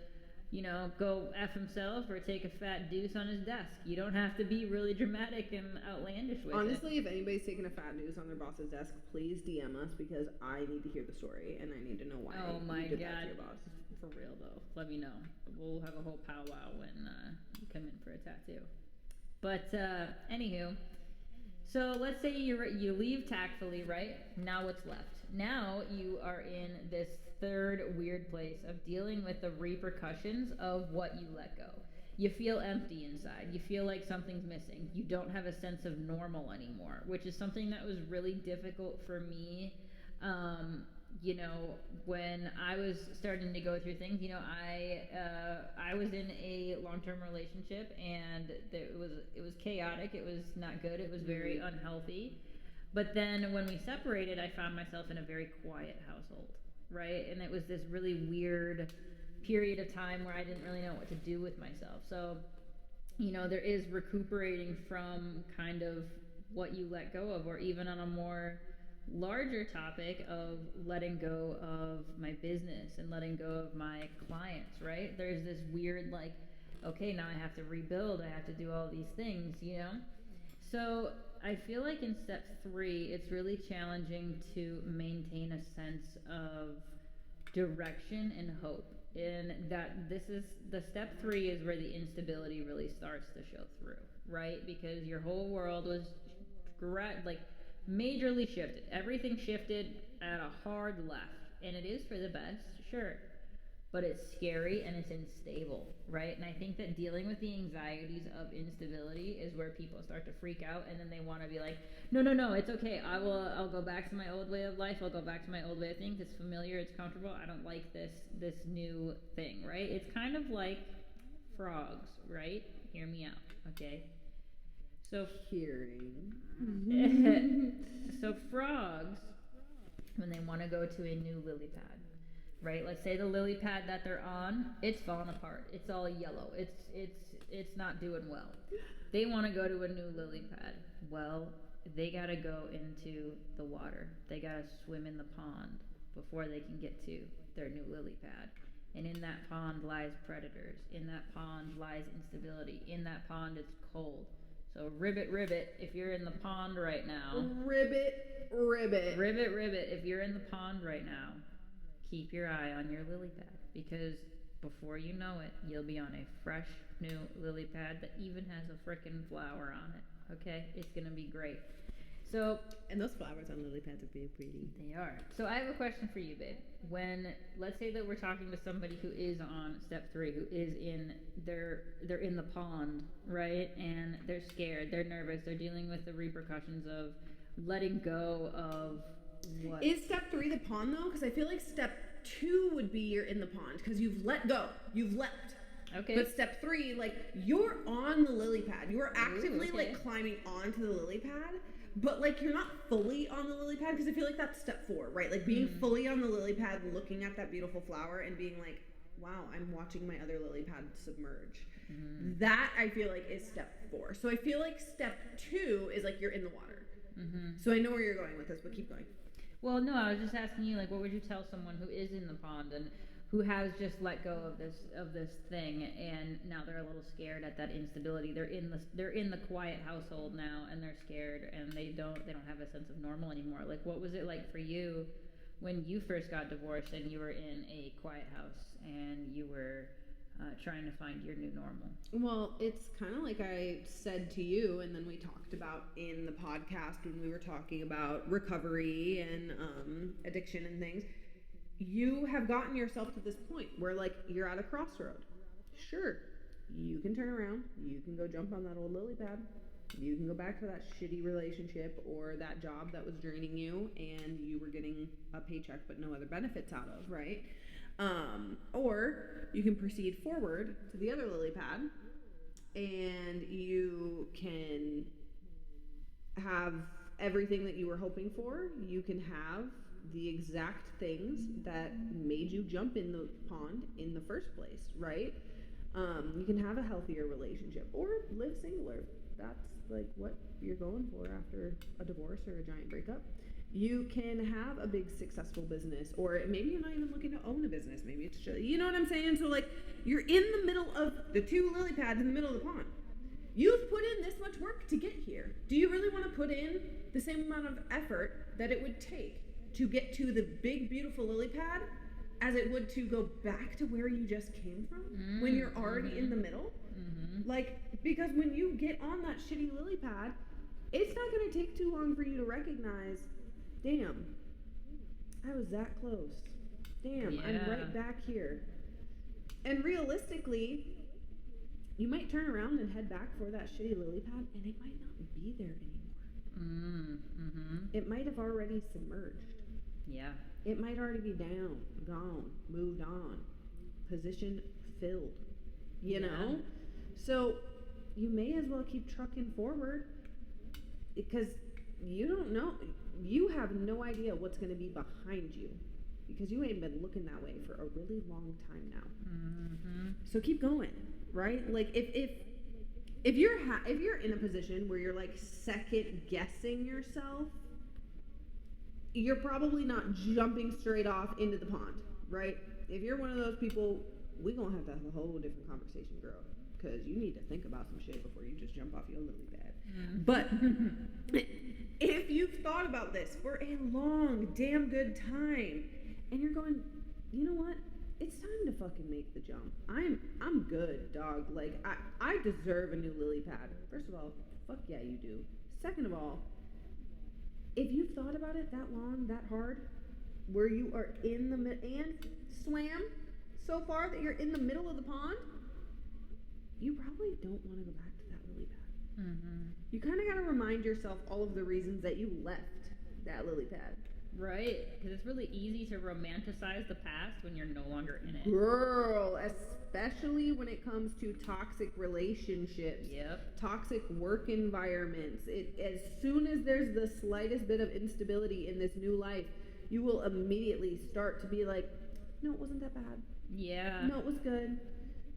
Speaker 2: you know, go F himself or take a fat deuce on his desk. You don't have to be really dramatic and outlandish with
Speaker 1: Honestly, if anybody's taking a fat deuce on their boss's desk, please DM us because I need to hear the story and I need to know why you did that to your boss.
Speaker 2: For real though, let me know. We'll have a whole powwow when you come in for a tattoo. But anywho, so let's say you leave tactfully, right? Now what's left? Now you are in this third weird place of dealing with the repercussions of what you let go. You feel empty inside. You feel like something's missing. You don't have a sense of normal anymore, which is something that was really difficult for me. You know, when I was starting to go through things, you know, I was in a long-term relationship and it was chaotic. It was not good. It was very unhealthy. But then when we separated, I found myself in a very quiet household, right? And it was this really weird period of time where I didn't really know what to do with myself. So, you know, there is recuperating from kind of what you let go of, or even on a more larger topic of letting go of my business and letting go of my clients, right? There's this weird, like, okay, now I have to rebuild, I have to do all these things, you know? So I feel like in step 3, it's really challenging to maintain a sense of direction and hope. And that this is, the step 3 is where the instability really starts to show through, right? Because your whole world was, majorly shifted. Everything shifted at a hard left. And it is for the best, sure. But it's scary and it's unstable, right? And I think that dealing with the anxieties of instability is where people start to freak out, and then they want to be like, no, it's okay. I'll go back to my old way of life. I'll go back to my old way of things. It's familiar. It's comfortable. I don't like this new thing, right? It's kind of like frogs, right? Hear me out, okay? So
Speaker 1: Hearing.
Speaker 2: so frogs, when they want to go to a new lily pad, right? Let's say the lily pad that they're on, it's falling apart. It's all yellow. It's not doing well. They want to go to a new lily pad. Well, they got to go into the water. They got to swim in the pond before they can get to their new lily pad. And in that pond lies predators. In that pond lies instability. In that pond it's cold. So ribbit, if you're in the pond right now.
Speaker 1: Ribbit.
Speaker 2: Ribbit, if you're in the pond right now, keep your eye on your lily pad. Because before you know it, you'll be on a fresh new lily pad that even has a frickin' flower on it. Okay? It's gonna be great. So,
Speaker 1: and those flowers on lily pads are very pretty.
Speaker 2: They are. So I have a question for you, babe. When, let's say that we're talking to somebody who is on step 3, who is in, they're in the pond, right? And they're scared, they're nervous, they're dealing with the repercussions of letting go of what?
Speaker 1: Is step 3 the pond though? Because I feel like step 2 would be you're in the pond because you've let go, you've leapt.
Speaker 2: Okay.
Speaker 1: But step 3, like you're on the lily pad, you're actively
Speaker 2: okay.
Speaker 1: like climbing onto the lily pad. But, like, you're not fully on the lily pad, because I feel like that's step 4, right? Like, being fully on the lily pad, looking at that beautiful flower, and being like, wow, I'm watching my other lily pad submerge. Mm-hmm. That, I feel like, is step 4. So I feel like step 2 is, like, you're in the water. Mm-hmm. So I know where you're going with this, but keep going.
Speaker 2: Well, no, I was just asking you, like, what would you tell someone who is in the pond and who has just let go of this thing, and now they're a little scared at that instability. They're in the quiet household now, and they're scared, and they don't have a sense of normal anymore. Like, what was it like for you when you first got divorced and you were in a quiet house and you were trying to find your new normal?
Speaker 1: Well, it's kind of like I said to you, and then we talked about in the podcast when we were talking about recovery and addiction and things. You have gotten yourself to this point where, like, you're at a crossroad. Sure, you can turn around, you can go jump on that old lily pad, you can go back to that shitty relationship or that job that was draining you and you were getting a paycheck but no other benefits out of, right? Or you can proceed forward to the other lily pad and you can have everything that you were hoping for. You can have the exact things that made you jump in the pond in the first place, right? You can have a healthier relationship or live singular. That's like what you're going for after a divorce or a giant breakup. You can have a big successful business, or maybe you're not even looking to own a business. Maybe it's just, you know what I'm saying? So, like, you're in the middle of the 2 lily pads in the middle of the pond. You've put in this much work to get here. Do you really want to put in the same amount of effort that it would take to get to the big, beautiful lily pad as it would to go back to where you just came from when you're already in the middle? Mm-hmm. Like, because when you get on that shitty lily pad, it's not going to take too long for you to recognize, damn, I was that close. Damn, yeah. I'm right back here. And realistically, you might turn around and head back for that shitty lily pad, and it might not be there anymore. Mm-hmm. It might have already submerged.
Speaker 2: Yeah.
Speaker 1: It might already be down, gone, moved on, position filled, you know? So you may as well keep trucking forward because you don't know, you have no idea what's going to be behind you because you ain't been looking that way for a really long time now. Mm-hmm. So keep going, right? Like if you're in a position where you're like second guessing yourself, you're probably not jumping straight off into the pond, right? If you're one of those people, we're going to have a whole different conversation, girl, because you need to think about some shit before you just jump off your lily pad. Mm. But if you've thought about this for a long, damn good time, and you're going, you know what? It's time to fucking make the jump. I'm good, dog. Like, I deserve a new lily pad. First of all, fuck yeah, you do. Second of all, if you've thought about it that long, that hard, where you are in the and swam so far that you're in the middle of the pond, you probably don't want to go back to that lily pad. Mm-hmm. You kind of got to remind yourself all of the reasons that you left that lily pad,
Speaker 2: Right? Because it's really easy to romanticize the past when you're no longer in it.
Speaker 1: Girl, especially when it comes to toxic relationships,
Speaker 2: Yep.
Speaker 1: toxic work environments. As soon as there's the slightest bit of instability in this new life, you will immediately start to be like, no, it wasn't that bad.
Speaker 2: Yeah.
Speaker 1: No, it was good.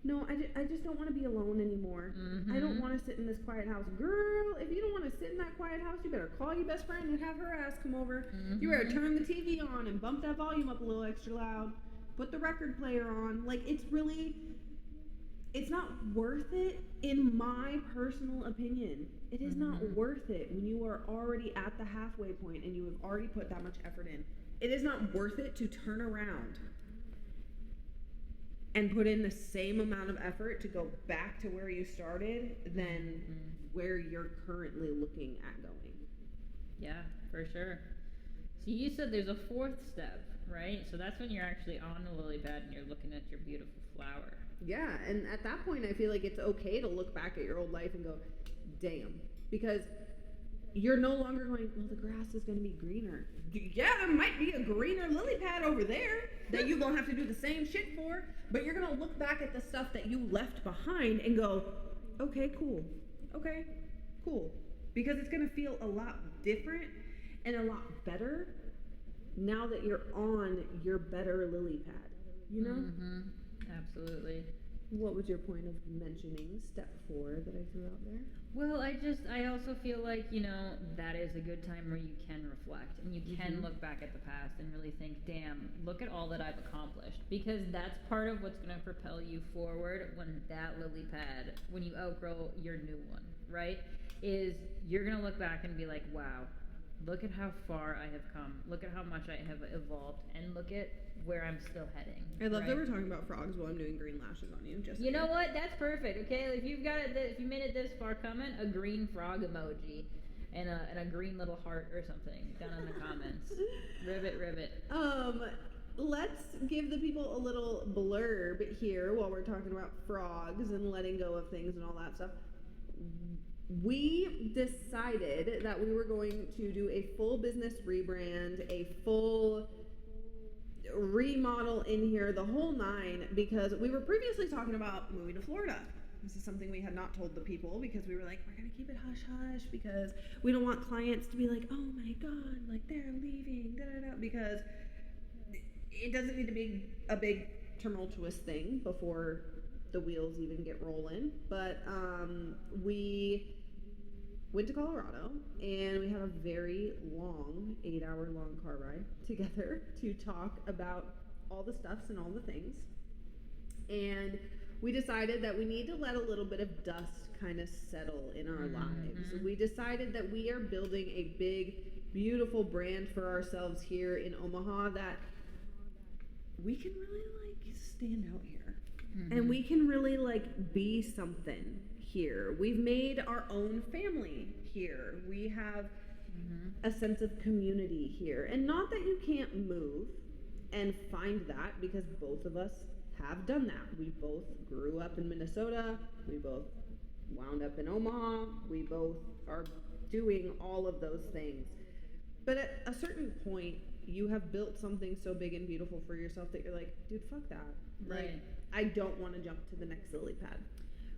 Speaker 1: No, I just don't want to be alone anymore.
Speaker 2: Mm-hmm.
Speaker 1: I don't want to sit in this quiet house. Girl, if you don't want to sit in that quiet house, you better call your best friend and have her ass come over.
Speaker 2: Mm-hmm.
Speaker 1: You better turn the TV on and bump that volume up a little extra loud. Put the record player on. Like, it's not worth it, in my personal opinion. It is not worth it when you are already at the halfway point and you have already put that much effort in. It is not worth it to turn around and put in the same amount of effort to go back to where you started than where you're currently looking at going.
Speaker 2: Yeah, for sure. So you said there's a fourth step, right? So that's when you're actually on the lily pad and you're looking at your beautiful flower.
Speaker 1: Yeah, and at that point I feel like it's okay to look back at your old life and go, damn. Because you're no longer going, well, the grass is going to be greener. Yeah, there might be a greener lily pad over there that you're going to have to do the same shit for, but you're going to look back at the stuff that you left behind and go, okay, cool. Okay, cool. Because it's going to feel a lot different and a lot better now that you're on your better lily pad, you know?
Speaker 2: Mm-hmm. Absolutely.
Speaker 1: What was your point of mentioning step 4 that I threw out there?
Speaker 2: Well, I also feel like, that is a good time where you can reflect and you can look back at the past and really think, damn, look at all that I've accomplished. Because that's part of what's going to propel you forward when you outgrow your new one, right? Is you're going to look back and be like, wow, look at how far I have come. Look at how much I have evolved, and look at where I'm still heading.
Speaker 1: I love that we're talking about frogs while I'm doing green lashes on you. Just
Speaker 2: you know what? That's perfect. Okay, if you've got it, if you made it this far, comment a green frog emoji and a green little heart or something down in the comments. Ribbit.
Speaker 1: Let's give the people a little blurb here while we're talking about frogs and letting go of things and all that stuff. We decided that we were going to do a full business rebrand, a full remodel in here, the whole 9, because we were previously talking about moving to Florida. This is something we had not told the people because we were like, we're going to keep it hush-hush because we don't want clients to be like, oh my God, like they're leaving, da-da-da, because it doesn't need to be a big tumultuous thing before the wheels even get rolling. But we went to Colorado and we had a very long 8-hour-long car ride together to talk about all the stuffs and all the things. And we decided that we need to let a little bit of dust kind of settle in our lives. We decided that we are building a big, beautiful brand for ourselves here in Omaha that we can really like stand out here. And we can really like be something here. We've made our own family here. We have a sense of community here. And not that you can't move and find that, because both of us have done that. We both grew up in Minnesota. We both wound up in Omaha. We both are doing all of those things. But at a certain point, you have built something so big and beautiful for yourself that you're like, dude, fuck that.
Speaker 2: Right.
Speaker 1: Like, I don't want to jump to the next lily pad.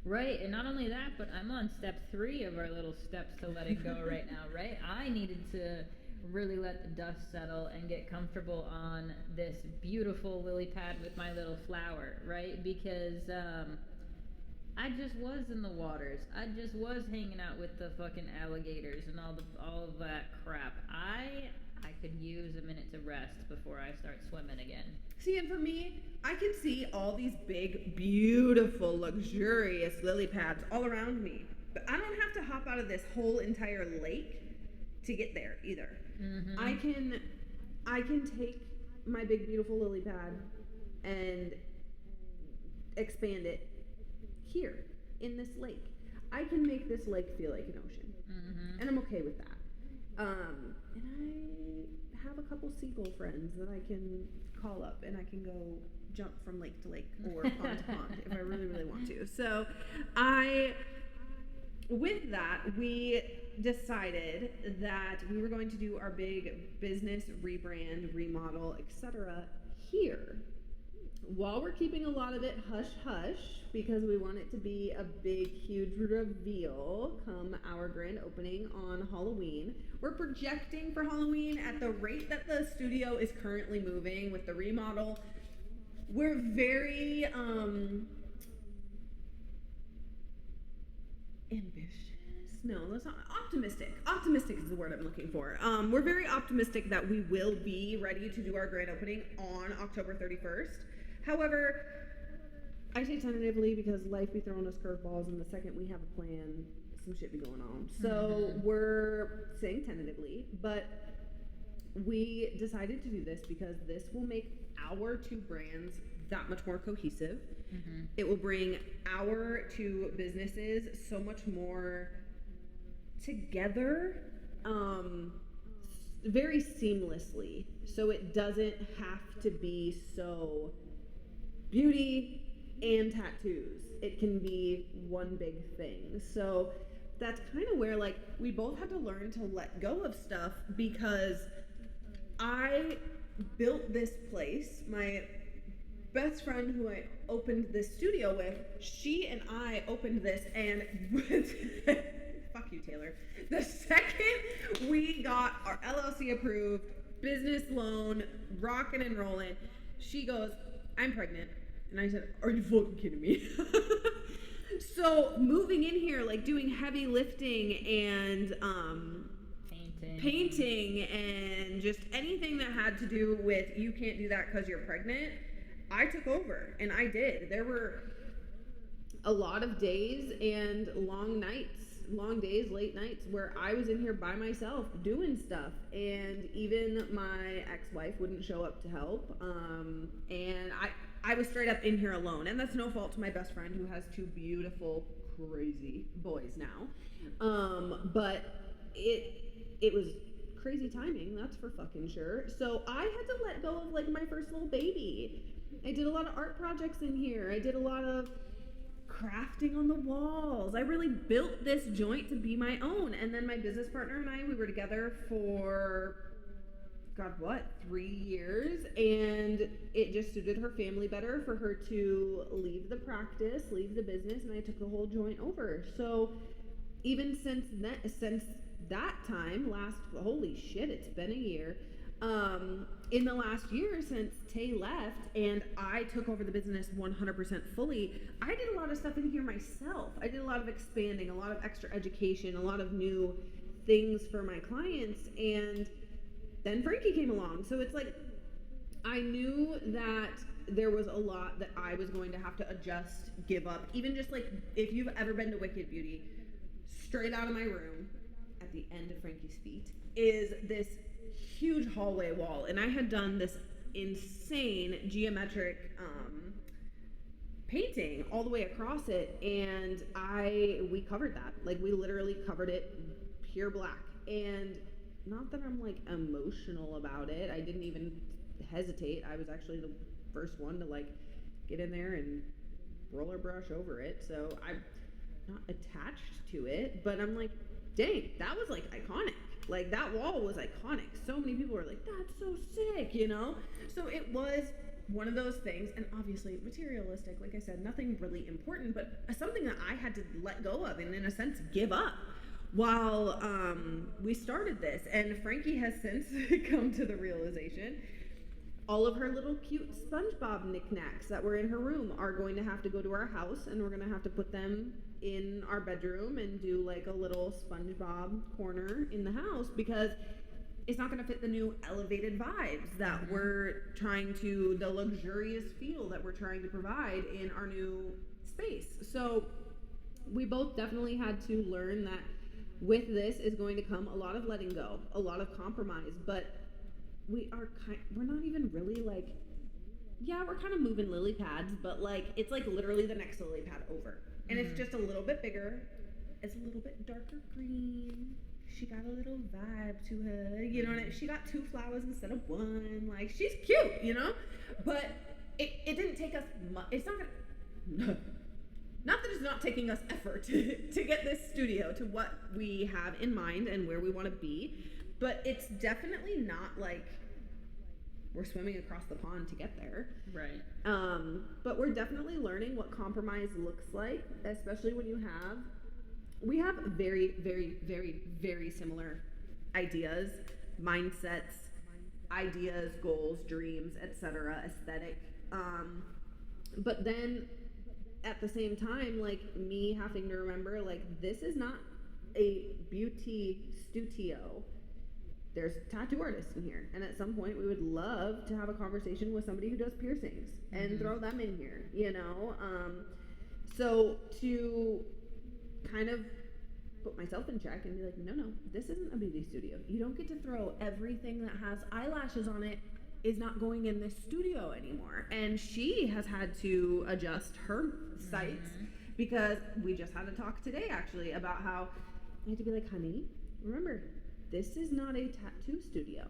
Speaker 2: Right, and not only that, but I'm on step 3 of our little steps to letting go right now, right? I needed to really let the dust settle and get comfortable on this beautiful lily pad with my little flower, right? Because I just was in the waters. I just was hanging out with the fucking alligators and all of that crap. I could use a minute to rest before I start swimming again.
Speaker 1: See, and for me, I can see all these big, beautiful, luxurious lily pads all around me. But I don't have to hop out of this whole entire lake to get there either. I can take my big, beautiful lily pad and expand it here in this lake. I can make this lake feel like an ocean. And I'm okay with that. And I have a couple seagull friends that I can call up and I can go jump from lake to lake or pond to pond if I really, really want to. So with that, we decided that we were going to do our big business rebrand, remodel, etc. here. While we're keeping a lot of it hush hush because we want it to be a big, huge reveal come our grand opening on Halloween. We're projecting for Halloween at the rate that the studio is currently moving with the remodel. We're very ambitious. No, that's not optimistic. Optimistic is the word I'm looking for. We're very optimistic that we will be ready to do our grand opening on October 31st. However, I say tentatively because life be throwing us curveballs, and the second we have a plan, some shit be going on. So we're saying tentatively, but we decided to do this because this will make our two brands that much more cohesive. It will bring our two businesses so much more together, very seamlessly. So it doesn't have to be so beauty and tattoos. It can be one big thing. So that's kind of where, like, we both had to learn to let go of stuff because I built this place. My best friend who I opened this studio with, she and I opened this, and fuck you, Taylor. The second we got our LLC approved, business loan, rocking and rolling, she goes, I'm pregnant. And I said, are you fucking kidding me? So moving in here, like doing heavy lifting and painting and just anything that had to do with you can't do that because you're pregnant, I took over, and I did. There were a lot of days and long days, late nights where I was in here by myself doing stuff, and even my ex-wife wouldn't show up to help, and I was straight up in here alone, and that's no fault to my best friend who has two beautiful, crazy boys now, but it was crazy timing, that's for fucking sure. So I had to let go of like my first little baby. I did a lot of art projects in here. I did a lot of crafting on the walls. I really built this joint to be my own. And then my business partner and I, we were together for, God, what, 3 years? And it just suited her family better for her to leave the practice, leave the business, and I took the whole joint over. So even since that time, holy shit, it's been a year. In the last year since Tay left and I took over the business 100% fully, I did a lot of stuff in here myself. I did a lot of expanding, a lot of extra education, a lot of new things for my clients, and then Frankie came along. So it's like, I knew that there was a lot that I was going to have to adjust, give up. Even just like, if you've ever been to Wicked Beauty, straight out of my room, at the end of Frankie's feet, is this huge hallway wall, and I had done this insane geometric painting all the way across it, and we covered that. Like, we literally covered it pure black. And not that I'm like emotional about it, I didn't even hesitate. I was actually the first one to like get in there and roller brush over it, so I'm not attached to it, but I'm like, dang, that was like iconic. Like, that wall was iconic. So many people were like, that's so sick, you know? So it was one of those things, and obviously materialistic, like I said, nothing really important, but something that I had to let go of and in a sense give up while we started this. And Frankie has since come to the realization all of her little cute SpongeBob knickknacks that were in her room are going to have to go to our house, and we're going to have to put them in our bedroom and do like a little SpongeBob corner in the house, because it's not going to fit the new elevated vibes that we're trying to, the luxurious feel that we're trying to provide in our new space. So we both definitely had to learn that with this is going to come a lot of letting go, a lot of compromise, but we're not even really like, yeah, we're kind of moving lily pads, but like, it's like literally the next lily pad over. And it's just a little bit bigger. It's a little bit darker green. She got a little vibe to her, you know what I mean? She got 2 flowers instead of 1. Like, she's cute, you know? But it didn't take us much. It's not gonna, not that it's not taking us effort to get this studio to what we have in mind and where we want to be, but it's definitely not like we're swimming across the pond to get there.
Speaker 2: Right.
Speaker 1: But we're definitely learning what compromise looks like, especially when we have very, very, very, very similar ideas, mindsets, ideas, goals, dreams, etc., aesthetic. But then at the same time, like, me having to remember, like, this is not a beauty studio. There's tattoo artists in here, and at some point we would love to have a conversation with somebody who does piercings and throw them in here, you know. So to kind of put myself in check and be like, no, this isn't a beauty studio. You don't get to throw everything that has eyelashes on it is not going in this studio anymore. And she has had to adjust her sights because we just had a talk today actually about how I had to be like, honey, remember, this is not a tattoo studio.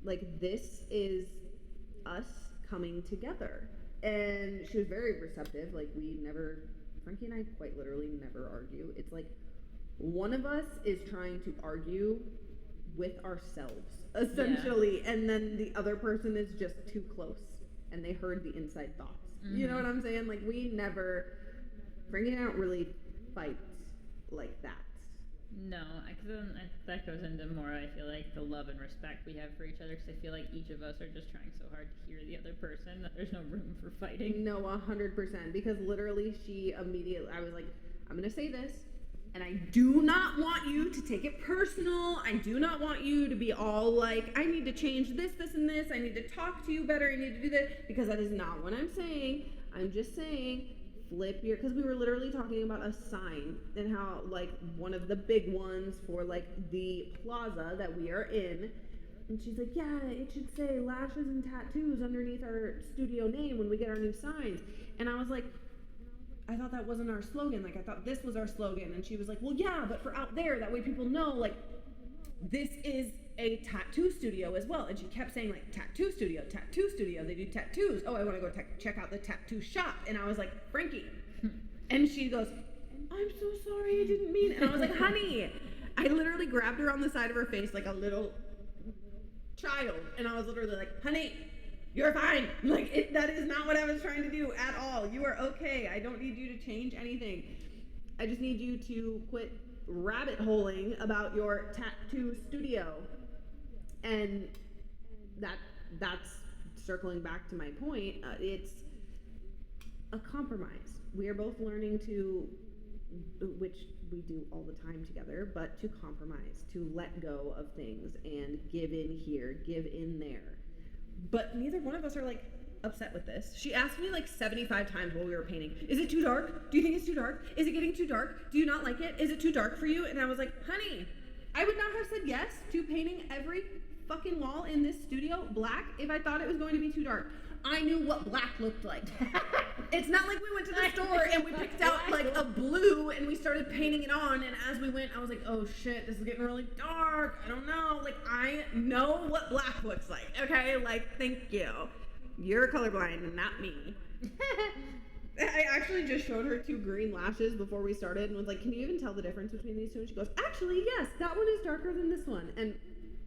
Speaker 1: Like, this is us coming together. And she was very receptive. Like, Frankie and I quite literally never argue. It's like one of us is trying to argue with ourselves, essentially, and then the other person is just too close and they heard the inside thoughts. You know what I'm saying? Like, Frankie and I don't really fight like that.
Speaker 2: No, because that goes into more, I feel like, the love and respect we have for each other, because I feel like each of us are just trying so hard to hear the other person that there's no room for fighting.
Speaker 1: No, 100%, because literally I was like, I'm going to say this, and I do not want you to take it personal. I do not want you to be all like, I need to change this, this, and this. I need to talk to you better. I need to do this, because that is not what I'm saying. I'm just saying, because we were literally talking about a sign and how, like, one of the big ones for, like, the plaza that we are in, and she's like, yeah, it should say lashes and tattoos underneath our studio name when we get our new signs. And I was like, I thought that wasn't our slogan. Like, I thought this was our slogan. And she was like, well, yeah, but for out there, that way people know, like, this is a tattoo studio as well. And she kept saying, like, tattoo studio, they do tattoos. Oh, I want to go check out the tattoo shop. And I was like, Frankie. And she goes, I'm so sorry, I didn't mean it. And I was like, honey, I literally grabbed her on the side of her face like a little child. And I was literally like, honey, you're fine. Like, that is not what I was trying to do at all. You are okay. I don't need you to change anything. I just need you to quit rabbit holing about your tattoo studio. And that's circling back to my point. It's a compromise. We are both learning to, which we do all the time together, but to compromise, to let go of things and give in here, give in there. But neither one of us are, like, upset with this. She asked me, like, 75 times while we were painting, is it too dark? Do you think it's too dark? Is it getting too dark? Do you not like it? Is it too dark for you? And I was like, honey, I would not have said yes to painting every fucking wall in this studio black if I thought it was going to be too dark. I knew what black looked like. It's not like we went to the store and we picked out, like, a blue and we started painting it on, and as we went, I was like, oh shit, this is getting really dark. I don't know. Like, I know what black looks like, okay? Like, thank you. You're colorblind and not me. I actually just showed her 2 green lashes before we started and was like, can you even tell the difference between these two? And she goes, actually, yes, that one is darker than this one. And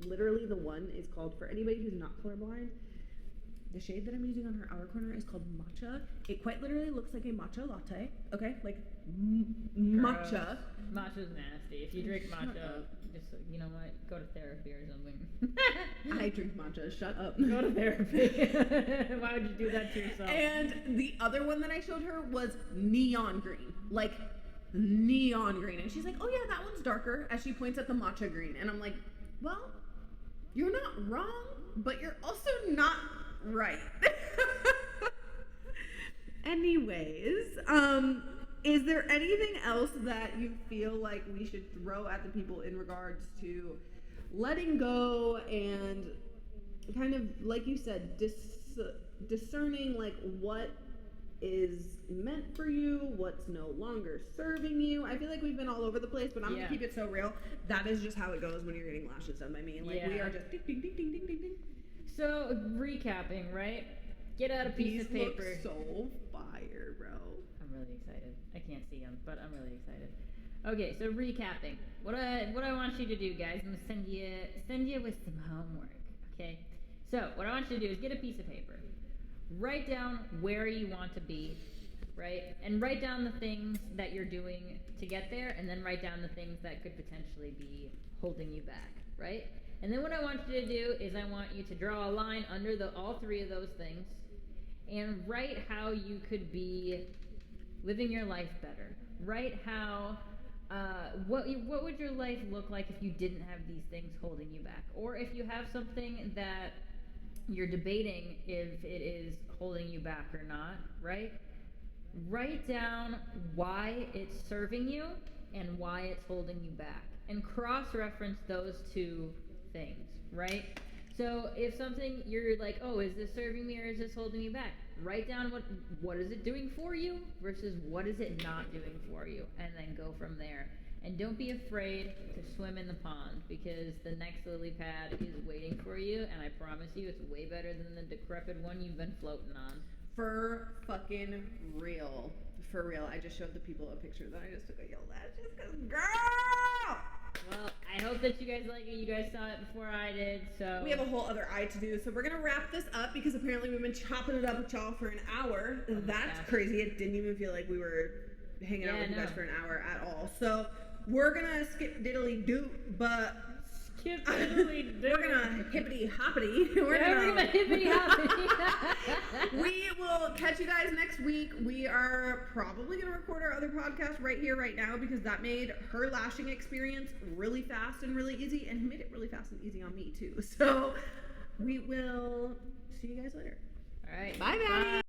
Speaker 1: literally the one is called, for anybody who's not colorblind, the shade that I'm using on her outer corner is called matcha. It quite literally looks like a matcha latte, okay? Like, matcha.
Speaker 2: Matcha's nasty. If you drink matcha, just, you know what, go to therapy or something.
Speaker 1: I drink matcha, shut up.
Speaker 2: Go to therapy. Why would you do that to yourself?
Speaker 1: And the other one that I showed her was neon green. Like, neon green. And she's like, oh yeah, that one's darker, as she points at the matcha green. And I'm like, well, you're not wrong, but you're also not right. Anyways, is there anything else that you feel like we should throw at the people in regards to letting go and kind of, like you said, discerning, like, what is meant for you, what's no longer serving you? I feel like we've been all over the place, but I'm gonna keep it so real. That is just how it goes when you're getting lashes done by me. Like, we are just ding, ding, ding, ding, ding, ding, ding.
Speaker 2: So, recapping, right? Get out a piece of paper.
Speaker 1: These look so fire, bro.
Speaker 2: I'm really excited. I can't see them, but I'm really excited. Okay, so recapping. What I want you to do, guys, I'm gonna send you with some homework. Okay. So what I want you to do is get a piece of paper. Write down where you want to be, right? And write down the things that you're doing to get there, and then write down the things that could potentially be holding you back, right? And then what I want you to do is I want you to draw a line under all three of those things and write how you could be living your life better. Write how, what would your life look like if you didn't have these things holding you back? Or if you have something that you're debating if it is holding you back or not, right? Write down why it's serving you and why it's holding you back. And cross-reference those two things, right? So if something you're like, oh, is this serving me or is this holding me back? Write down what is it doing for you versus what is it not doing for you, and then go from there. And don't be afraid to swim in the pond, because the next lily pad is waiting for you, and I promise you it's way better than the decrepit one you've been floating on.
Speaker 1: For fucking real. For real. I just showed the people a picture that I just took of your lashes, because girl!
Speaker 2: Well, I hope that you guys like it. You guys saw it before I did, so...
Speaker 1: We have a whole other eye to do, so we're gonna wrap this up, because apparently we've been chopping it up with y'all for an hour.
Speaker 2: Oh
Speaker 1: That's
Speaker 2: gosh.
Speaker 1: crazy. It didn't even feel like we were hanging out with you guys for an hour at all. So we're gonna skip diddly doo, but...
Speaker 2: Skip diddly doo.
Speaker 1: We're gonna hippity hoppity. We're
Speaker 2: gonna hippity hoppity.
Speaker 1: We will catch you guys next week. We are probably gonna record our other podcast right here, right now, because that made her lashing experience really fast and really easy, and he made it really fast and easy on me too. So we will see you guys later.
Speaker 2: All right.
Speaker 1: Bye, bye.